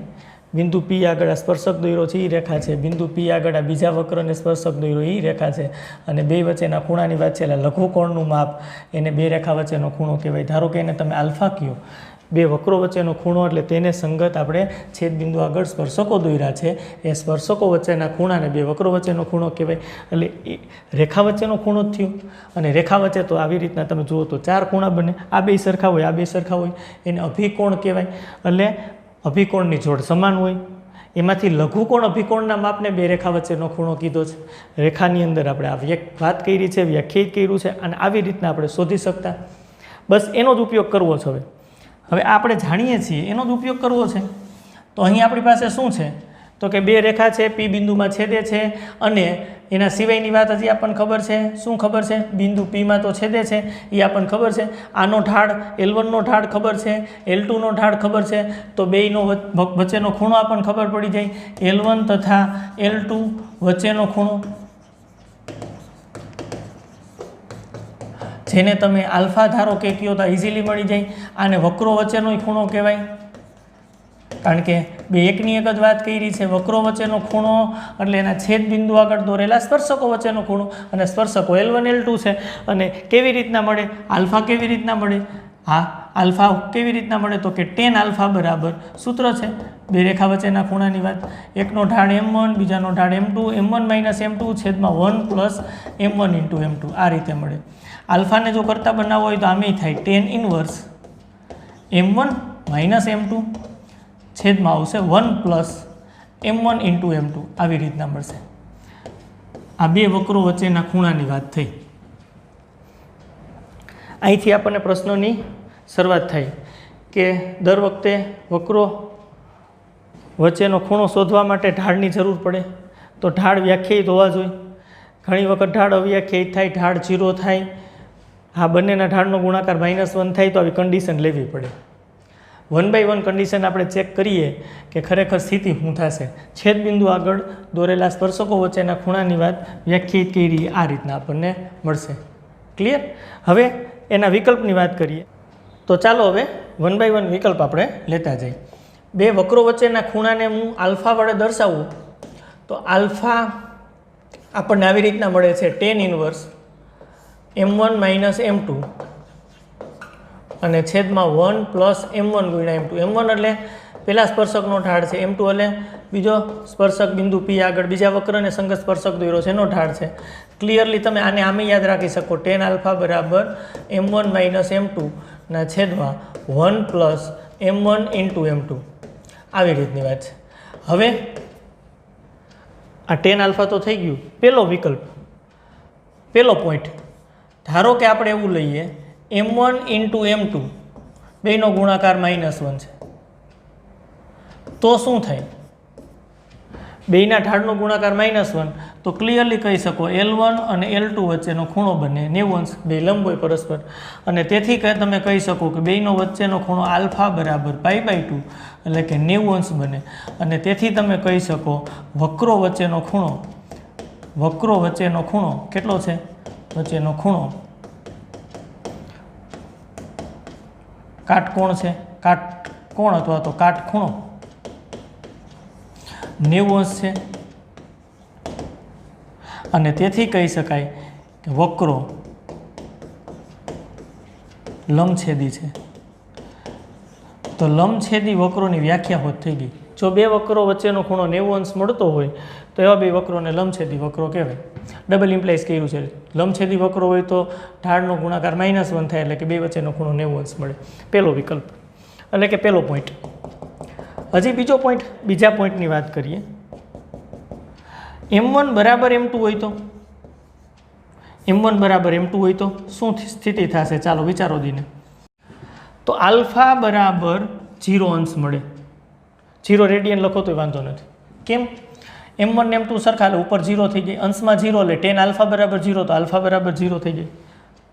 બિંદુ P આગળ આ સ્પર્શક દોર્યો છે એ રેખા છે, બિંદુ P આગળ આ બીજા વક્રને સ્પર્શક દોર્યો એ રેખા છે, અને બે વચ્ચેના ખૂણાની વાત છે. એટલે લઘુકોણનું માપ એને બે રેખા વચ્ચેનો ખૂણો કહેવાય. ધારો કે એને તમે આલ્ફા કહો, બે વક્રો વચ્ચેનો ખૂણો, એટલે તેને સંગત આપણે છેદ બિંદુ આગળ સ્પર્શકો દોર્યા છે, એ સ્પર્શકો વચ્ચેના ખૂણાને બે વક્રો વચ્ચેનો ખૂણો કહેવાય. એટલે એ રેખા વચ્ચેનો ખૂણો જ થયો. અને રેખા વચ્ચે તો આવી રીતના તમે જુઓ તો ચાર ખૂણા બને, આ બે સરખા હોય, આ બે સરખા હોય, એને અભિકોણ કહેવાય. એટલે અભિકોણની જોડ સમાન હોય. એમાંથી લઘુકોણ અભિકોણના માપને બે રેખા વચ્ચેનો ખૂણો કીધો છે. રેખાની અંદર આપણે આ વાત કરી છે, વ્યાખ્યાયિત કર્યું છે, અને આવી રીતના આપણે શોધી શકતા. બસ એનો જ ઉપયોગ કરવો છે. હવે આપણે જાણીએ છીએ એનો જ ઉપયોગ કરવો છે. તો અહીં આપણી પાસે શું છે? તો કે બે રેખા છે, P બિંદુમાં છેદે છે, અને એના સિવાયની વાત હજી આપણને ખબર છે. શું ખબર છે? બિંદુ Pમાં તો છેદે છે એ આપણને ખબર છે. આનો ઢાળ L1નો ઢાળ ખબર છે, L2નો ઢાળ ખબર છે, તો બેયનો વચ્ચેનો ખૂણો આપણને ખબર પડી જાય. L1 તથા L2 વચ્ચેનો ખૂણો, જેને તમે આલ્ફા ધારો કે કહો તો ઇઝીલી મળી જાય. આને વક્રો વચ્ચેનો ખૂણો કહેવાય, કારણ કે બે એકની એક જ વાત કરી છે. વક્રો વચ્ચેનો ખૂણો એટલે એના છેદ બિંદુ આગળ દોરેલા સ્પર્શકો વચ્ચેનો ખૂણો, અને સ્પર્શકો L1 L2 છે. અને કેવી રીતના મળે? આલ્ફા કેવી રીતના મળે? હા, આલ્ફા કેવી રીતના મળે? તો કે tan આલ્ફા બરાબર સૂત્ર છે બે રેખા વચ્ચેના ખૂણાની વાત, એકનો ઢાળ m1, બીજાનો ઢાળ m2, m1 - m2 છેદમાં 1 + m1 × m2. આ રીતે મળે. આલ્ફાને જો કરતા બનાવવો હોય તો આમેય થાય tan ઇન્વર્સ m1 - m2 છેદમાં આવશે 1 + m1 × m2. આવી રીતના મળશે. આ બે વક્રો વચ્ચેના ખૂણાની વાત થઈ. અહીંથી આપણને પ્રશ્નની શરૂઆત થાય કે દર વખતે વક્રો વચ્ચેનો ખૂણો શોધવા માટે ઢાળની જરૂર પડે, તો ઢાળ વ્યાખ્યાયિત હોવા જોઈએ. ઘણી વખત ઢાળ અવ્યાખ્યાયિત થાય, ઢાળ 0 થાય, આ બંનેના ઢાળનો ગુણાકાર -1 થાય, તો આવી કન્ડિશન લેવી પડે. 1 by 1 કન્ડિશન આપણે ચેક કરીએ કે ખરેખર સ્થિતિ શું થશે. છેદબિંદુ આગળ દોરેલા સ્પર્શકો વચ્ચેના ખૂણાની વાત વ્યાખ્યાયિત કરી આ રીતના આપણને મળશે. ક્લિયર? હવે એના વિકલ્પની વાત કરીએ તો ચાલો હવે 1 by 1 વિકલ્પ આપણે લેતા જઈએ. બે વક્રો વચ્ચેના ખૂણાને હું આલ્ફા વડે દર્શાવું તો આલ્ફા આપણને આવી રીતના મળે છે tan ઇન્વર્સ m1 - m2 અને છેદમાં 1 + m1 × m2. m1 એટલે પહેલા સ્પર્શકનો ઢાળ છે, m2 એટલે બીજો સ્પર્શક બિંદુ P આગળ બીજા વક્રને સંગત સ્પર્શક દોર્યો છે એનો ઢાળ છે. ક્લિયરલી તમે આને આમે યાદ રાખી શકો, tan આલ્ફા બરાબર m1 - m2 ના છેદમાં 1 + m1 × m2. આવી રીતની વાત છે. હવે આ tan આલ્ફા તો થઈ ગયું પહેલો વિકલ્પ, પહેલો પોઈન્ટ. ધારો કે આપણે એવું લઈએ m1 × m2 બેનો ગુણાકાર -1 છે, તો શું થાય? બેયના ઢાળનો ગુણાકાર -1, તો ક્લિયરલી કહી શકો L1 અને L2 વચ્ચેનો ખૂણો બને 90°, બે લંબ હોય પરસ્પર, અને તેથી તમે કહી શકો કે બેયનો વચ્ચેનો ખૂણો આલ્ફા બરાબર π/2 એટલે કે 90° બને. અને તેથી તમે કહી શકો વક્રો વચ્ચેનો ખૂણો કેટલો છે? વચ્ચેનો ખૂણો કાટકોણ છે, કાટકોણ અથવા તો કાટખૂણો 90° છે. અને તેથી કહી શકાય કે વક્રો લંબછેદી છે. તો લંબછેદી વક્રોની વ્યાખ્યા હોત થઈ ગઈ. જો બે વક્રો વચ્ચેનો ખૂણો 90° મળતો હોય તો એવા બે વક્રોને લંબછેદી વક્રો કહેવાય. ડબલ ઇમ્પ્લાઇઝ કર્યું છે. લંબછેદી વક્રો હોય તો ઢાળનો ગુણાકાર -1 થાય એટલે કે બે વચ્ચેનો ખૂણો 90° મળે. પહેલો વિકલ્પ એટલે કે પહેલો પોઈન્ટ. હજી બીજો પોઈન્ટ, બીજા પોઈન્ટની વાત કરીએ. m1 બરાબર m2 હોય તો શું સ્થિતિ થશે? ચાલો વિચારો દીને. તો આલ્ફા બરાબર 0° મળે. 0 રેડિયન લખો તો વાંધો નથી. કેમ? m1 ને m2 સરખા, એટલે ઉપર 0 થઈ જાય, અંશમાં 0 એટલે tan આલ્ફા બરાબર 0 તો આલ્ફા બરાબર 0 થઈ જાય.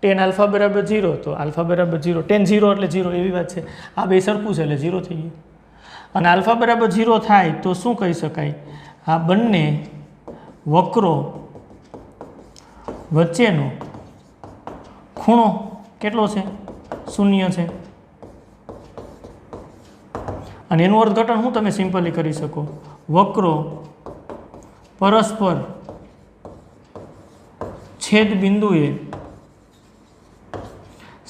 tan આલ્ફા બરાબર 0 તો આલ્ફા બરાબર 0, tan 0 એટલે 0 એવી વાત છે. આ બે સરખું છે એટલે 0 થઈ ગયું. અને આલ્ફા બરાબર 0 થાય તો શું કહી શકાય? આ બંને વક્રો વચ્ચેનો ખૂણો કેટલો છે? 0 છે. અને એનું અર્થઘટન શું તમે સિમ્પલી કરી શકો? વક્રો પરસ્પર છેદ બિંદુએ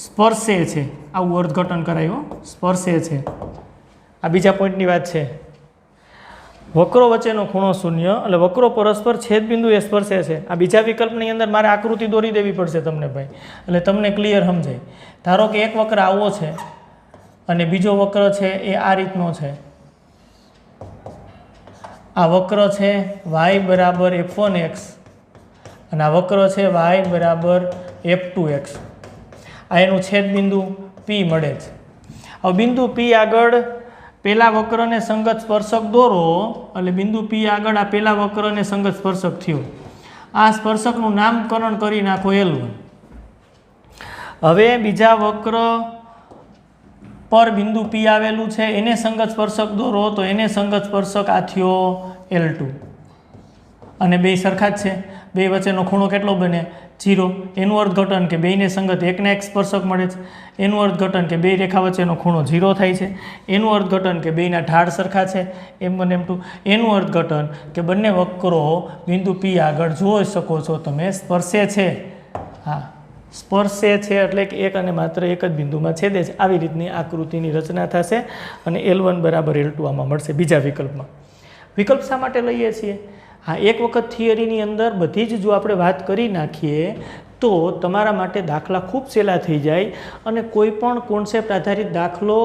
સ્પર્શે છે, આવું અર્થઘટન કરાયું. સ્પર્શે છે, આ બીજા પોઈન્ટની વાત છે. વક્રો વચ્ચેનો ખૂણો 0 એટલે વક્રો પરસ્પર છેદ બિંદુએ સ્પર્શે છે. આ બીજા વિકલ્પની અંદર મારે આકૃતિ દોરી દેવી પડશે તમને ભાઈ, એટલે તમને ક્લિયર સમજાય. ધારો કે એક વક્ર આવો છે અને બીજો વક્ર છે એ આ રીતનો છે. આ વક્ર છે y બરાબર f1x અને આ વક્ર છે y બરાબર f2x. આ એનું છેદ બિંદુ P મળે છે. હવે બિંદુ P આગળ પહેલા વક્રને સંગત સ્પર્શક દોરો એટલે બિંદુ P આગળ આ પહેલા વક્રને સંગત સ્પર્શક થયો. આ સ્પર્શકનું નામકરણ કરી નાખો L1. હવે બીજા વક્ર પર બિંદુ P આવેલું છે એને સંગત સ્પર્શક દોરો તો એને સંગત સ્પર્શક આ થયો L2. અને બે સરખા જ છે, બે વચ્ચેનો ખૂણો કેટલો બને? 0. એનું અર્થઘટન કે બેયને સંગત એકના એક સ્પર્શક મળે છે. એનું અર્થઘટન કે બે રેખા વચ્ચેનો ખૂણો 0 થાય છે. એનું અર્થઘટન કે બેયના ઢાળ સરખા છે m1 m2. એનું અર્થઘટન કે બંને વક્રો બિંદુ P આગળ જોઈ શકો છો તમે સ્પર્શે છે. હા, સ્પર્શે છે એટલે કે એક અને માત્ર એક જ બિંદુમાં છેદે છે. આવી રીતની આકૃતિની રચના થશે અને L1 બરાબર L2 આમાં મળશે બીજા વિકલ્પમાં. વિકલ્પ શા માટે લઈએ છીએ? હા, એક વખત થિયરીની અંદર બધી જ જો આપણે વાત કરી નાખીએ તો તમારા માટે દાખલા ખૂબ સહેલા થઈ જાય અને કોઈ પણ કોન્સેપ્ટ આધારિત દાખલો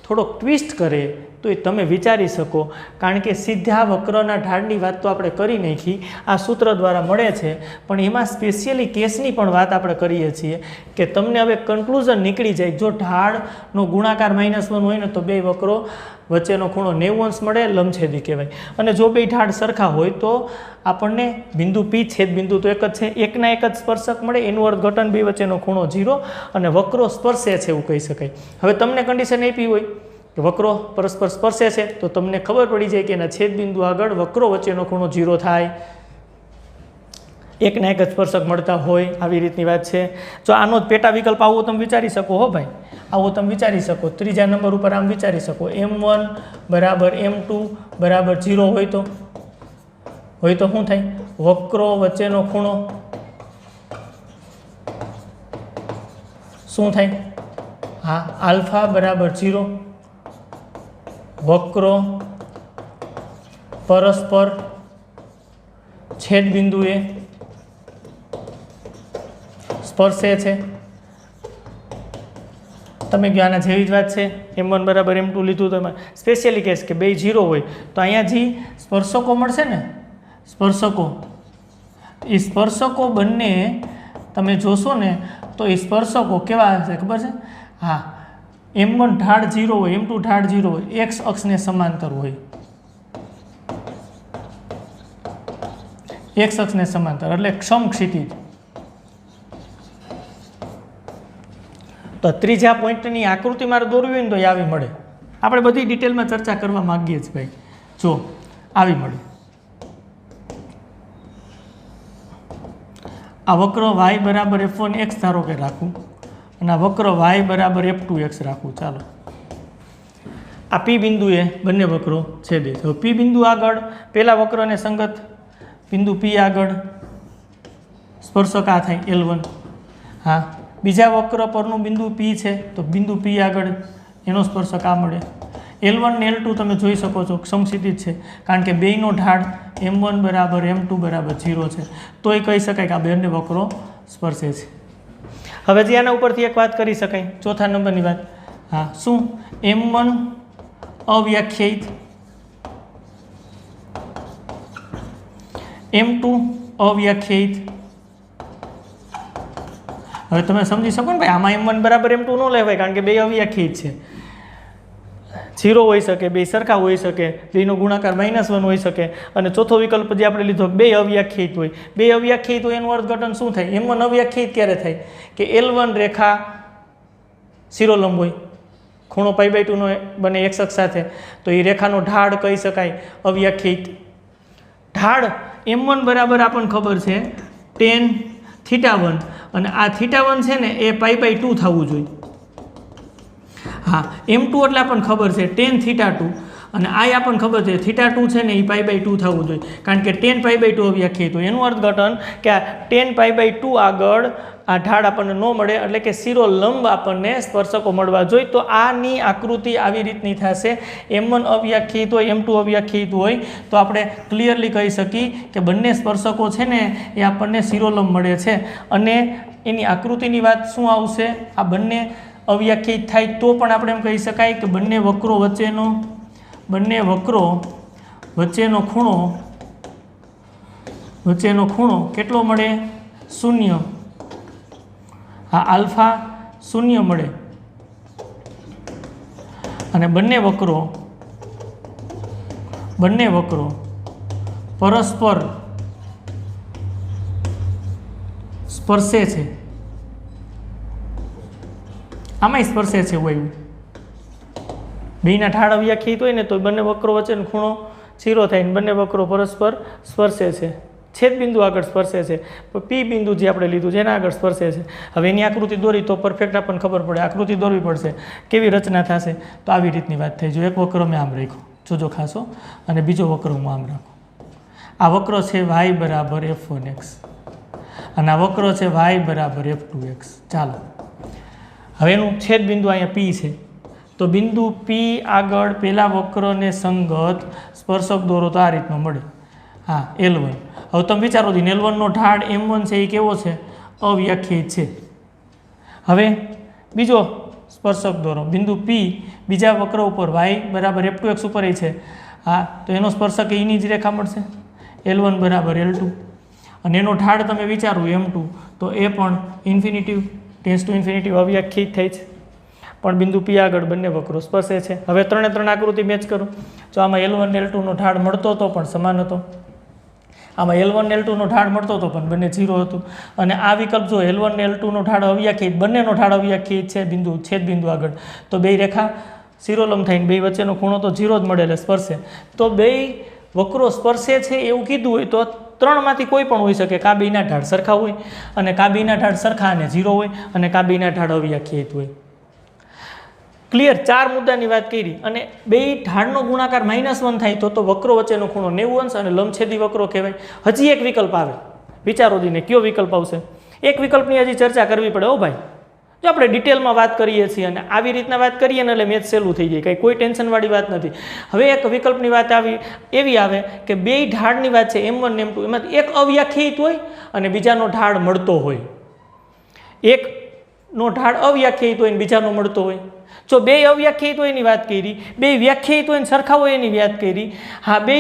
થોડોક ટ્વિસ્ટ કરે તો એ તમે વિચારી શકો, કારણ કે સીધા વક્રના ઢાળની વાત તો આપણે કરી નાખી, આ સૂત્ર દ્વારા મળે છે, પણ એમાં સ્પેશિયલી કેસની પણ વાત આપણે કરીએ છીએ કે તમને હવે કન્ક્લુઝન નીકળી જાય, જો ઢાળનો ગુણાકાર -1 હોય ને તો બે વક્રો વચ્ચેનો ખૂણો 90 અંશ મળે, લંબછેદી કહેવાય. અને જો બે ઢાળ સરખા હોય તો આપણને બિંદુ P છેદ બિંદુ તો એક જ છે, એકના એક જ સ્પર્શક મળે, એનું અર્થઘટન બે વચ્ચેનો ખૂણો 0 અને વક્રો સ્પર્શે છે એવું કહી શકાય. હવે તમને કન્ડિશન આપી હોય કે વક્રો પરસ્પર સ્પર્શે છે તો તમને ખબર પડી જાય કે એના છેદ બિંદુ આગળ વક્રો વચ્ચેનો ખૂણો 0 થાય, એકના એક જ સ્પર્શક મળતા હોય, આવી રીતની વાત છે. જો આનો જ પેટા વિકલ્પ આવો તમે વિચારી શકો, હો ભાઈ, આવો તમે વિચારી શકો, ત્રીજા નંબર ઉપર આમ વિચારી શકો, M1 બરાબર M2 બરાબર 0 હોય તો શું થાય? વક્રો વચ્ચેનો ખૂણો શું થાય? હા, આલ્ફા બરાબર 0, વક્રો પરસ્પર છેદ બિંદુએ સ્પર્શે છે. તમે કહો આના જેવી જ વાત છે, M1 બરાબર M2 લીધું તો એમાં સ્પેશિયલી કહેશ કે બે 0 હોય તો અહીંયા જે સ્પર્શકો મળશે ને, સ્પર્શકો, એ સ્પર્શકો બંને તમે જોશો ને તો એ સ્પર્શકો કેવા હશે ખબર છે? હા, M1 ઢાળ 0 હોય, M2 ઢાળ 0 હોય, x અક્ષને સમાંતર હોય, x અક્ષને સમાંતર એટલે સમક્ષિતિજ. તો ત્રીજા પોઈન્ટની આકૃતિ મારે દોરવી હોય ને તો એ આવી મળે. આપણે બધી ડિટેલમાં ચર્ચા કરવા માગીએ છીએ ભાઈ. જો આવી મળે, આ વક્ર y બરાબર f1x ધારો કે રાખું અને આ વક્ર y બરાબર f2x રાખું. ચાલો, આ P બિંદુએ બંને વક્રો છેદે છે. P બિંદુ આગળ પહેલા વક્રને સંગત બિંદુ P આગળ સ્પર્શક આ થાય L1. હા, બીજા વક્ર પરનું બિંદુ P છે તો બિંદુ P આગળ એનો સ્પર્શક આ મળે. L1 ને L2 તમે જોઈ શકો છો સમક્ષિતિજ છે, કારણ કે બેયનો ઢાળ M1 બરાબર M2 બરાબર 0 છે, તો એ કહી શકાય કે આ બંને વક્રો સ્પર્શે છે. હવે જે આના ઉપરથી એક વાત કરી શકાય, ચોથા નંબરની વાત. હા, શું? M1 અવ્યાખ્યાયિત, M2 અવ્યાખ્યાયિત. હવે તમે સમજી શકો ને ભાઈ, આમાં M1 બરાબર M2 ન લેવાય, કારણ કે બે અવ્યાખ્યાયિત છે. 0 હોઈ શકે, બે સરખા હોઈ શકે, બેનો ગુણાકાર -1 હોઈ શકે, અને ચોથો વિકલ્પ જે આપણે લીધો બે અવ્યાખ્યાયિત હોય. બે અવ્યાખ્યાયિત હોય એનું અર્થઘટન શું થાય? M1 અવ્યાખ્યાયિત ક્યારે થાય? કે L1 રેખા શિરોલંબ હોય, ખૂણો π/2 નો બને x અક્ષ સાથે, તો એ રેખાનો ઢાળ કહી શકાય અવ્યાખ્યાયિત. ઢાળ M1 બરાબર આપણને ખબર છે tan θ1, અને આ θ1 છે ને એ π/2 થવું જોઈએ. હા, M2 એટલે આપણને ખબર છે tan θ2, અને આ આપણને ખબર છે θ2 છે ને એ π/2 થવું જોઈએ, કારણ કે tan π/2 અવ્યાખ્યાયિત હોય. એનું અર્થઘટન કે આ tan π/2 આગળ આ ઢાળ આપણને ન મળે, એટલે કે શિરોલંબ આપણને સ્પર્શકો મળવા જોઈએ. તો આની આકૃતિ આવી રીતની થશે. M1 અવ્યાખ્યાયિત હોય, M2 અવ્યાખ્યાયિત હોય તો આપણે ક્લિયરલી કહી શકીએ કે બંને સ્પર્શકો છે ને એ આપણને શિરોલંબ મળે છે. અને એની આકૃતિની વાત શું આવશે? આ બંને અવ્યાખ્યાયિત થાય તો પણ આપણે એમ કહી શકાય કે બંને વક્રો વચ્ચેનો ખૂણો કેટલો મળે? 0. હા, આલ્ફા 0 મળે, અને બંને વક્રો પરસ્પર સ્પર્શે છે. આમાંય સ્પર્શે છે હોય, બેયના ઢાળ અવ્યાખ્યાયિત હોય ને તો બંને વક્રો વચ્ચેનો ખૂણો 0 થાય, ને બંને વક્રો પરસ્પર સ્પર્શે છે, છેદ બિંદુ આગળ સ્પર્શે છે. P બિંદુ જે આપણે લીધું છે એના આગળ સ્પર્શે છે. હવે એની આકૃતિ દોરી તો પરફેક્ટ આપણને ખબર પડે. આકૃતિ દોરવી પડશે, કેવી રચના થશે? તો આવી રીતની વાત થઈ. જો એક વક્ર મેં આમ રાખ્યો, જોજો ખાસો, અને બીજો વક્ર હું આમ રાખું. આ વક્ર છે y બરાબર f1x, અને આ વક્ર છે y બરાબર f2x. ચાલો, હવે એનું છેદ બિંદુ અહીંયા P છે, તો બિંદુ P આગળ પેલા વક્રને સંગત સ્પર્શક દોરો તો આ રીતનો મળે. હા, L1. હવે તમે વિચારો છો L1 નો ઢાળ M1 છે એ કેવો છે? અવ્યાખ્યાયિત છે. હવે બીજો સ્પર્શક દોરો. બિંદુ P બીજા વક્ર ઉપર y બરાબર f2x ઉપર છે. હા, તો એનો સ્પર્શક એની જ રેખા મળશે, L1 બરાબર L2. અને એનો ઢાળ તમે વિચારો M2, તો એ પણ ઇન્ફિનિટિવ ટેન્સ ટુ ઇન્ફિનિટિવ અવ્યાખ્યાયિત થાય છે, પણ બિંદુ P આગળ બંને વક્રો સ્પર્શે છે. હવે 3 આકૃતિ મેચ કરો. જો આમાં L1 L2 નો ઢાળ મળતો હતો પણ સમાન હતો, આમાં L1 L2 નો ઢાળ મળતો હતો પણ બંને 0 હતું. અને આ વિકલ્પ જો L1 L2 નો ઢાળ અવ્યાખ્યાયિત, બંનેનો ઢાળ અવ્યાખ્યાયિત છે બિંદુ છેદ બિંદુ આગળ, તો બે રેખા શિરોલંબ થઈને બે વચ્ચેનો ખૂણો તો 0 જ મળે એટલે સ્પર્શે. તો બે વક્રો સ્પર્શે છે એવું કીધું હોય તો 3 માંથી કોઈ પણ હોઈ શકે. કા બેના ઢાળ સરખા હોય, અને કા બેના ઢાળ સરખા અને 0 હોય, અને કા બેના ઢાળ અવ્યાખ્યાયિત હોય. ક્લિયર? 4 મુદ્દાની વાત કરી. અને બે ઢાળનો ગુણાકાર -1 થાય તો વક્રો વચ્ચેનો ખૂણો 90 અંશ અને લંબછેદી વક્રો કહેવાય. હજી એક વિકલ્પ આવે, વિચારો દીને કયો વિકલ્પ આવશે? એક વિકલ્પની હજી ચર્ચા કરવી પડે. ઓ ભાઈ, જો આપણે ડિટેલમાં વાત કરીએ છીએ અને આવી રીતના વાત કરીએ ને એટલે મેચ સહેલું થઈ જાય, કંઈ કોઈ ટેન્શનવાળી વાત નથી. હવે એક વિકલ્પની વાત એવી આવે કે બે ઢાળની વાત છે M1 ને M2, એમાંથી એક અવ્યાખ્યાયિત હોય અને બીજાનો ઢાળ મળતો હોય. એકનો ઢાળ અવ્યાખ્યાયિત હોય અને બીજાનો મળતો હોય. જો બે અવ્યાખ્યાયિત હોય એની વાત કરી, બે વ્યાખ્યાયિત હોય અને સરખા હોય એની વાત કરી. હા, બે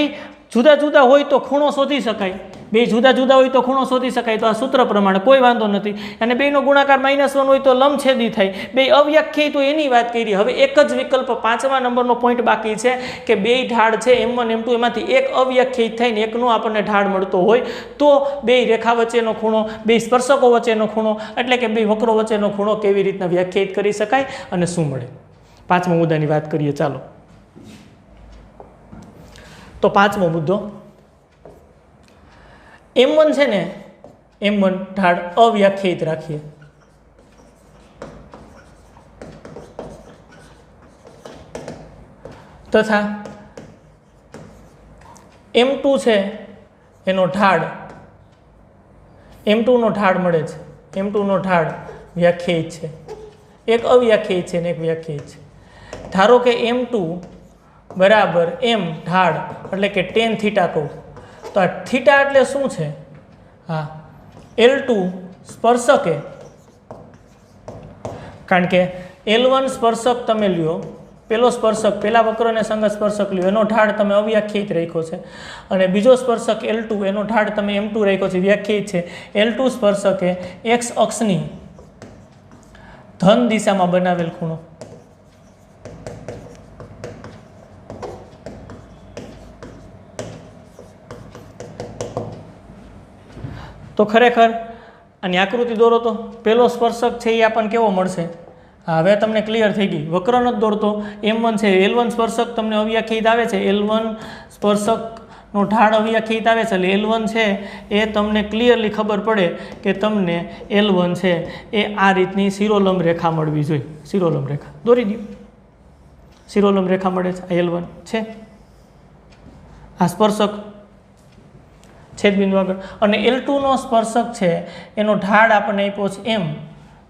જુદા જુદા હોય તો ખૂણો શોધી શકાય, બે જુદા જુદા હોય તો ખૂણો શોધી શકાય, તો આ સૂત્ર પ્રમાણે કોઈ વાંધો નથી. અને બેનો ગુણાકાર -1 હોય તો લંબછેદી થાય. બે અવ્યાખ્યાયિત હોય એની વાત કરી. હવે એક જ વિકલ્પ 5મા નંબરનો પોઈન્ટ બાકી છે કે બે ઢાળ છે M1 M2, એમાંથી એક અવ્યાખ્યાયિત થઈને એકનો આપણને ઢાળ મળતો હોય તો બે રેખા વચ્ચેનો ખૂણો, બે સ્પર્શકો વચ્ચેનો ખૂણો, એટલે કે બે વક્રો વચ્ચેનો ખૂણો કેવી રીતના વ્યાખ્યાયિત કરી શકાય અને શું મળે. 5મા મુદ્દાની વાત કરીએ. ચાલો, તો 5મો મુદ્દો, M1 છે ને, M1 ઢાળ અવ્યાખ્યાયિત રાખીએ. તથા M2 છે એનો ઢાળ, M2 નો ઢાળ મળે છે, M2 નો ઢાળ વ્યાખ્યાયિત છે. એક અવ્યાખ્યાયિત છે ને એક વ્યાખ્યાયિત છે. ધારો કે M2 બરાબર M ઢાળ એટલે કે tan થીટા કહું, તો આ થીટા એટલે શું છે? હા, L2 સ્પર્શકે, કારણ કે L1 સ્પર્શક તમે લ્યો, પેલો સ્પર્શક પેલા વક્રને સંગત સ્પર્શક લ્યો, એનો ઢાળ તમે અવ્યાખ્યાયિત રાખ્યો છે, અને બીજો સ્પર્શક L2 એનો ઢાળ તમે M2 રાખ્યો છે, વ્યાખ્યાયિત છે. L2 સ્પર્શકે x અક્ષની ધન દિશામાં બનાવેલ ખૂણો, તો ખરેખર આની આકૃતિ દોરો તો પેલો સ્પર્શક છે એ આપણને કેવો મળશે? હા, હવે તમને ક્લિયર થઈ ગઈ. વક્ર નથી દોરતો, M1 છે, L1 સ્પર્શક તમને અવ્યાખ્યાયિત આવે છે, L1 સ્પર્શકનો ઢાળ અવ્યાખ્યાયિત આવે છે, એટલે L1 છે એ તમને ક્લિયરલી ખબર પડે કે તમને L1 છે એ આ રીતની શિરોલંબ રેખા મળવી જોઈએ. શિરોલંબ રેખા દોરી દો. શિરોલંબ રેખા મળે છે, આ L1 છે, આ સ્પર્શક છેદબિંદુ આગળ, અને L2 નો સ્પર્શક છે એનો ઢાળ આપણને આપ્યો છે M,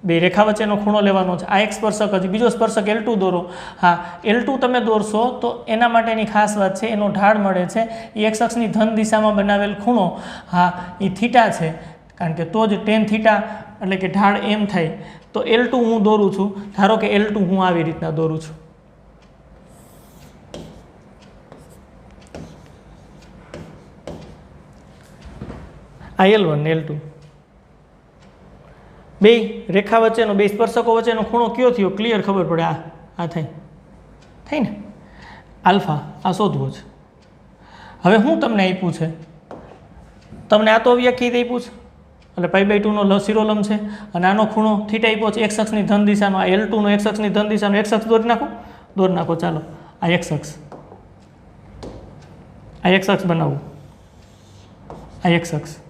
બે રેખા વચ્ચેનો ખૂણો લેવાનો છે. આ એક સ્પર્શક, હજી બીજો સ્પર્શક L2 દોરો. હા, L2 તમે દોરશો તો એના માટેની ખાસ વાત છે, એનો ઢાળ મળે છે એ x અક્ષની ધન દિશામાં બનાવેલ ખૂણો, હા એ થીટા છે, કારણ કે તો જ tan થીટા એટલે કે ઢાળ M થાય. તો L2 હું દોરું છું, ધારો કે L2 હું આવી રીતના દોરું છું. આ L1 ને L2 બે રેખા વચ્ચેનો, બે સ્પર્શકો વચ્ચેનો ખૂણો કયો થયો? ક્લિયર ખબર પડે. આ થાય ને, આલ્ફા. આ શોધવો છે. હવે હું તમને આપ્યું છે, તમને આ તો વ્યાખ્યાયિત આપ્યું છે, એટલે π/2 નો શિરોલંબ છે, અને આનો ખૂણો થીટા આપ્યો છે x અક્ષની ધન દિશાનો. આ L2 નો x અક્ષની ધન દિશાનો x અક્ષ દોરી નાખો. ચાલો, આ x અક્ષ, આ x અક્ષ બનાવું, આ x અક્ષ,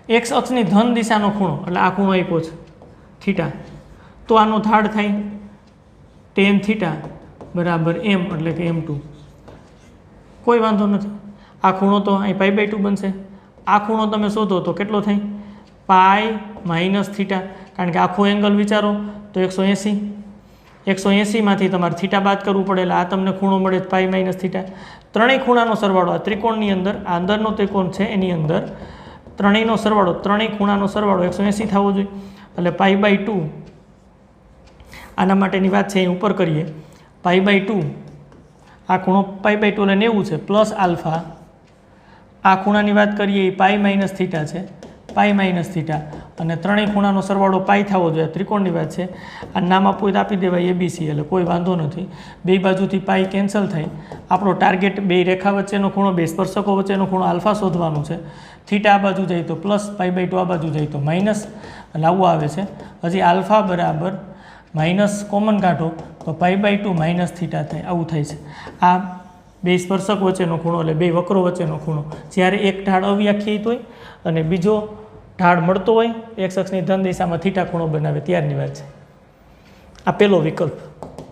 x અક્ષની ધન દિશાનો ખૂણો એટલે આ ખૂણો આપ્યો છે થીટા, તો આનો ઢાળ થાય tan થીટા બરાબર M એટલે કે M2. કોઈ વાંધો નથી. આ ખૂણો તો અહીં π/2 બનશે. આ ખૂણો તમે શોધો તો કેટલો થાય? π - થીટા, કારણ કે આખો એંગલ વિચારો તો 180. 180 માંથી તમારે થીટા બાદ કરવું પડે એટલે આ તમને ખૂણો મળે π - થીટા. ત્રણેય ખૂણાનો સરવાળો આ ત્રિકોણની અંદર, આ અંદરનો ત્રિકોણ છે એની અંદર ત્રણેયનો સરવાળો, ત્રણેય ખૂણાનો સરવાળો 180 થવો જોઈએ, એટલે π/2. આના માટેની વાત છે અહીં ઉપર કરીએ π/2 આ ખૂણો π/2 એટલે 90 છે પ્લસ આલ્ફા આ ખૂણાની વાત કરીએ એ π - θ છે π - θ અને ત્રણેય ખૂણાનો સરવાળો પાઈ થવો જોઈએ ત્રિકોણની વાત છે આ નામ આપવું તો આપી દેવાય ABC એટલે કોઈ વાંધો નથી બે બાજુથી પાઈ કેન્સલ થાય આપણો ટાર્ગેટ બે રેખા વચ્ચેનો ખૂણો બે સ્પર્શકો વચ્ચેનો ખૂણો આલ્ફા શોધવાનું છે થીટા આ બાજુ જાય તો પ્લસ π/2 આ બાજુ જાય તો માઇનસ એટલે આવું આવે છે હજી આલ્ફા બરાબર માઇનસ કોમન કાઢો તો π/2 - θ થાય આવું થાય છે આ બે સ્પર્શક વચ્ચેનો ખૂણો એટલે બે વક્રો વચ્ચેનો ખૂણો જ્યારે એક ઢાળ અવ્યાખ્યાયિત હોય અને બીજો ઢાળ મળતો હોય એક્સ અક્ષની ધન દિશામાં થીટા ખૂણો બનાવે ત્યારની વાત છે આ પહેલો વિકલ્પ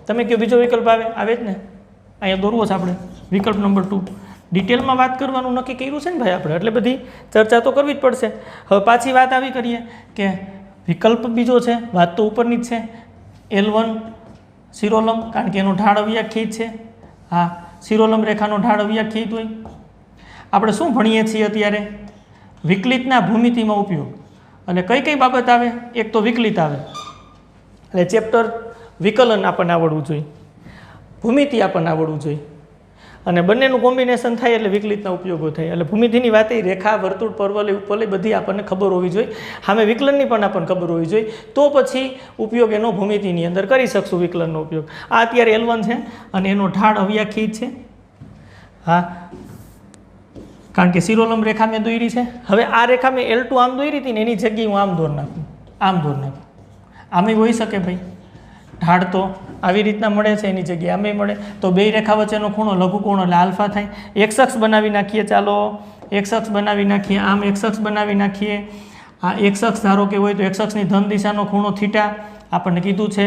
તમે કહો બીજો વિકલ્પ આવે જ ને અહીંયા દોરવો છે આપણે વિકલ્પ નંબર 2 ડિટેલમાં વાત કરવાનું નક્કી કર્યું છે ને ભાઈ આપણે એટલે બધી ચર્ચા તો કરવી જ પડશે હવે પાછી વાત આવી કરીએ કે વિકલ્પ બીજો છે વાત તો ઉપરની જ છે L1 શિરોલંબ કારણ કે એનો ઢાળ અવ્યાખ્યાયિત છે હા શિરોલંબ રેખાનો ઢાળ અવ્યાખ્યાયિત હોય આપણે શું ભણીએ છીએ અત્યારે વિકલિતના ભૂમિતિમાં ઉપયોગ અને કઈ કઈ બાબત આવે એક તો વિકલિત આવે એટલે ચેપ્ટર વિકલન આપણને આવડવું જોઈએ ભૂમિતિ આપણને આવડવું જોઈએ અને બંનેનું કોમ્બિનેશન થાય એટલે વિકલિતના ઉપયોગો થાય એટલે ભૂમિતિની વાત એ રેખા વર્તુળ પરવલય ઉપવલય બધી આપણને ખબર હોવી જોઈએ સામે વિકલનની પણ આપણને ખબર હોવી જોઈએ તો પછી ઉપયોગ એનો ભૂમિતિની અંદર કરી શકશું વિકલનનો ઉપયોગ આ અત્યારે L1 છે અને એનો ઢાળ અવ્યાખ્યાયિત છે હા કારણ કે શિરોલંબ રેખા મેં દોરી છે હવે આ રેખા મેં L2 આમ દોરી હતી ને એની જગ્યાએ હું આમ દોર નાખું આમે હોઈ શકે ભાઈ ઢાળ તો આવી રીતના મળે છે એની જગ્યાએ આમે મળે તો બે રેખા વચ્ચેનો ખૂણો લઘુકોણ એટલે આલ્ફા થાય એક્સ અક્ષ બનાવી નાખીએ ચાલો એક્સ અક્ષ બનાવી નાખીએ આમ એક્સ અક્ષ બનાવી નાખીએ આ એક્સ અક્ષ ધારો કે હોય તો એક્સ અક્ષની ધન દિશાનો ખૂણો થીટા આપણને કીધું છે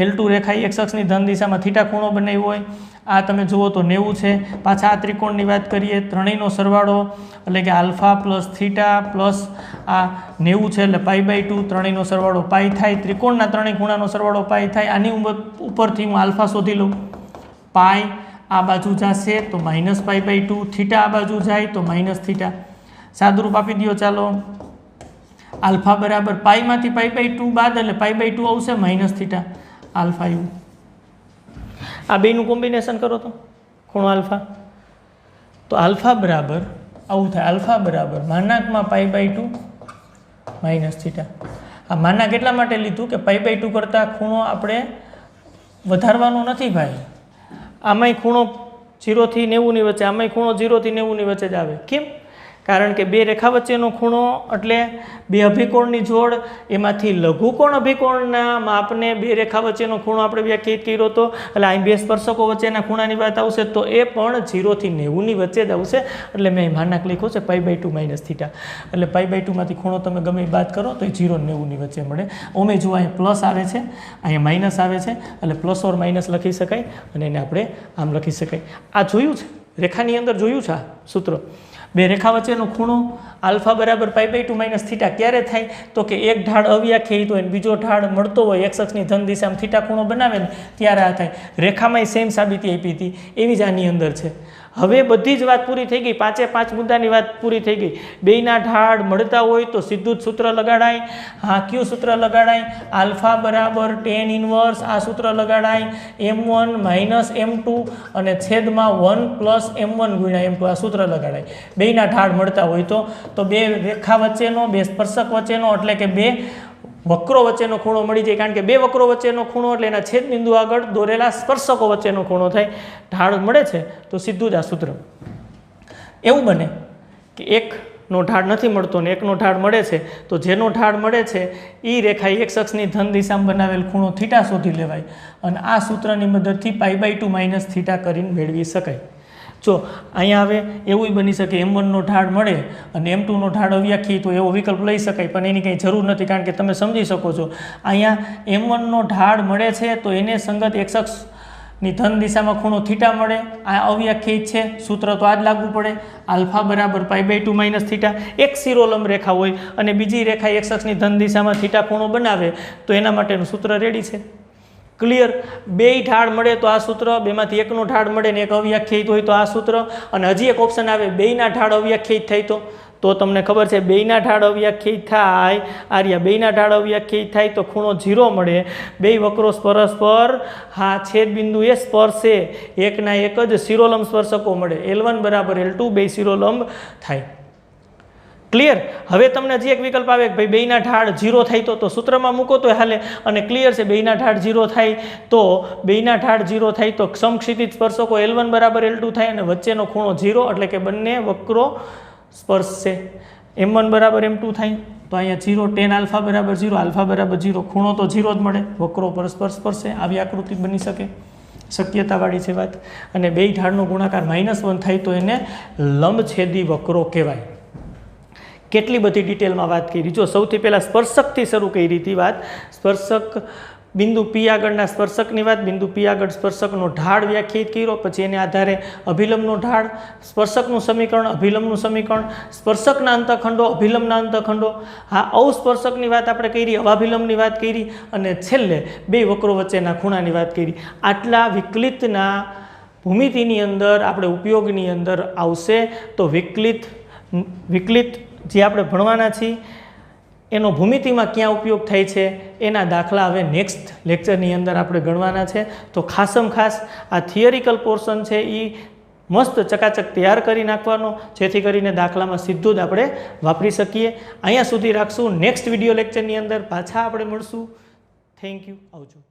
L2 રેખાએ એક્સ અક્ષની ધન દિશામાં થીટા ખૂણો બનાવ્યો હોય આ તમે જુઓ તો 90 છે પાછા આ ત્રિકોણની વાત કરીએ ત્રણેયનો સરવાળો એટલે કે આલ્ફા પ્લસ થીટા પ્લસ આ 90 છે એટલે π/2 ત્રણેયનો સરવાળો પાઈ થાય ત્રિકોણના ત્રણેય ખૂણાનો સરવાળો પાઈ થાય આની ઉપરથી હું આલ્ફા શોધી લઉં પાઈ આ બાજુ જશે તો -π/2 થીટા આ બાજુ જાય તો -θ સાદુરૂપ આપી દો ચાલો આલ્ફા બરાબર પાઈમાંથી π/2 બાદ એટલે π/2 આવશે -θ આલ્ફા એવું આ બેનું કોમ્બિનેશન કરો તો ખૂણો આલ્ફા તો આલ્ફા બરાબર આવું થાય આલ્ફા બરાબર માનાંકમાં π/2 -θ આ માનાંક એટલા માટે લીધું કે π/2 કરતાં ખૂણો આપણે વધારવાનો નથી ભાઈ આમાંય ખૂણો 0 થી 90 ની વચ્ચે આમાંય ખૂણો 0 થી 90 ની વચ્ચે જ આવે કેમ કારણ કે બે રેખા વચ્ચેનો ખૂણો એટલે બે અભિકોણની જોડ એમાંથી લઘુકોણ અભિકોણના માપને બે રેખા વચ્ચેનો ખૂણો આપણે વ્યાખ્યાયિત કર્યો હતો એટલે અહીં બે સ્પર્શકો વચ્ચેના ખૂણાની વાત આવશે તો એ પણ 0 થી 90 ની વચ્ચે જ આવશે એટલે મેં માનાંક લખ્યો છે π/2 -θ એટલે π/2 માંથી ખૂણો તમે ગમે એ બાદ કરો તો એ 0 અને 90 ની વચ્ચે મળે ઓમે જો અહીં પ્લસ આવે છે અહીંયા માઇનસ આવે છે એટલે પ્લસ ઓર માઇનસ લખી શકાય અને એને આપણે આમ લખી શકાય આ જોયું છે રેખાની અંદર જોયું છે આ સૂત્ર બે રેખા વચ્ચેનો ખૂણો આલ્ફા બરાબર π/2 -θ ક્યારે થાય તો કે એક ઢાળ અવ્યાખ્યાયિત હોય અને બીજો ઢાળ મળતો હોય એક્સ અક્ષની ધન દિશામાં થીટા ખૂણો બનાવે ને ત્યારે આ થાય રેખામાં સેમ સાબિતી આપી હતી એવી જ આની અંદર છે હવે બધી જ વાત પૂરી થઈ ગઈ 5 મુદ્દાની વાત પૂરી થઈ ગઈ બેયના ઢાળ મળતા હોય તો સીધું જ સૂત્ર લગાડાય હા કયું સૂત્ર લગાડાય આલ્ફા બરાબર tan ઇન્વર્સ આ સૂત્ર લગાડાય m1 - m2 અને છેદમાં 1 + m1 × m2 આ સૂત્ર લગાડાય બેયના ઢાળ મળતા હોય તો બે રેખા વચ્ચેનો બે સ્પર્શક વચ્ચેનો એટલે કે બે વક્રો વચ્ચેનો ખૂણો મળી જાય કારણ કે બે વક્રો વચ્ચેનો ખૂણો એટલે એના છેદ બિંદુ આગળ દોરેલા સ્પર્શકો વચ્ચેનો ખૂણો થાય ઢાળ મળે છે તો સીધું જ આ સૂત્ર એવું બને કે એકનો ઢાળ નથી મળતો ને એકનો ઢાળ મળે છે તો જેનો ઢાળ મળે છે એ રેખા એક્સ અક્ષની ધન દિશામાં બનાવેલ ખૂણો થીટા શોધી લેવાય અને આ સૂત્રની મદદથી π/2 - θ કરીને મેળવી શકાય જો અહીંયા હવે એવું બની શકે m1નો ઢાળ મળે અને m2નો ઢાળ અવ્યાખ્યાયિત તો એવો વિકલ્પ લઈ શકાય પણ એની કંઈ જરૂર નથી કારણ કે તમે સમજી શકો છો અહીંયા m1નો ઢાળ મળે છે તો એને સંગત એક્સ અક્ષની ધન દિશામાં ખૂણો થીટા મળે આ અવ્યાખ્યાયિત છે સૂત્ર તો આ જ લાગુ પડે આલ્ફા બરાબર π/2 -θ એક શિરોલંબ રેખા હોય અને બીજી રેખા એક્સ અક્ષની ધન દિશામાં થીટા ખૂણો બનાવે તો એના માટેનું સૂત્ર રેડી છે ક્લિયર બેય ઢાળ મળે તો આ સૂત્ર બેમાંથી એકનો ઢાળ મળે ને એક અવ્યાખ્યાયિત હોય તો આ સૂત્ર અને હજી એક ઓપ્શન આવે બેયના ઢાળ અવ્યાખ્યાયિત થાય તો તમને ખબર છે બેયના ઢાળ અવ્યાખ્યાયિત થાય, આર્યા બેયના ઢાળ અવ્યાખ્યાયિત થાય તો ખૂણો 0 મળે. બે વક્રો પરસ્પર છેદબિંદુ એ સ્પર્શે, એકના એક જ શિરોલંબ સ્પર્શકો મળે. L1 બરાબર L2 બે શિરોલંબ થાય. ક્લિયર? હવે તમને હજી એક વિકલ્પ આવે કે ભાઈ બેયના ઢાળ 0 થાય તો સૂત્રમાં મૂકો તો હાલે, અને ક્લિયર છે બેયના ઢાળ 0 થાય તો બેયના ઢાળ 0 થાય તો સમક્ષિતિજ સ્પર્શકો L1 બરાબર L2 થાય અને વચ્ચેનો ખૂણો 0 એટલે કે બંને વક્રો સ્પર્શશે. M1 બરાબર M2 થાય તો અહીંયા 0 tan આલ્ફા બરાબર 0 આલ્ફા બરાબર 0, ખૂણો તો 0 જ મળે, વક્રો પરસ્પર સ્પર્શે. આવી આકૃતિ બની શકે, શક્યતાવાળી છે વાત. અને બે ઢાળનો ગુણાકાર -1 થાય તો એને લંબછેદી વક્રો કહેવાય. કેટલી બધી ડિટેલમાં વાત કરી. જો સૌથી પહેલાં સ્પર્શકથી શરૂ કરી હતી વાત. સ્પર્શક બિંદુ P આગળના સ્પર્શકની વાત, બિંદુ P આગળ સ્પર્શકનો ઢાળ વ્યાખ્યાયિત કર્યો, પછી એને આધારે અભિલંબનો ઢાળ, સ્પર્શકનું સમીકરણ, અભિલંબનું સમીકરણ, સ્પર્શકના અંતખંડો, અભિલંબના અંતખંડો, અવસ્પર્શકની વાત આપણે કરી, અવાભિલંબની વાત કરી, અને છેલ્લે બે વક્રો વચ્ચેના ખૂણાની વાત કરી. આટલા વિકલિતના ભૂમિતિની અંદર આપણે ઉપયોગની અંદર આવશે. તો વિકલિત જે આપણે ભણવાના છીએ એનો ભૂમિતિમાં ક્યાં ઉપયોગ થાય છે એના દાખલા હવે નેક્સ્ટ લેક્ચરની અંદર આપણે ગણવાના છે. તો ખાસમ ખાસ આ થિયરિકલ પોર્શન છે એ મસ્ત ચકાચક તૈયાર કરી નાખવાનો, જેથી કરીને દાખલામાં સીધું જ આપણે વાપરી શકીએ. અહીંયા સુધી રાખશું. નેક્સ્ટ વિડીયો લેક્ચરની અંદર પાછા આપણે મળશું. Thank you. આવજો.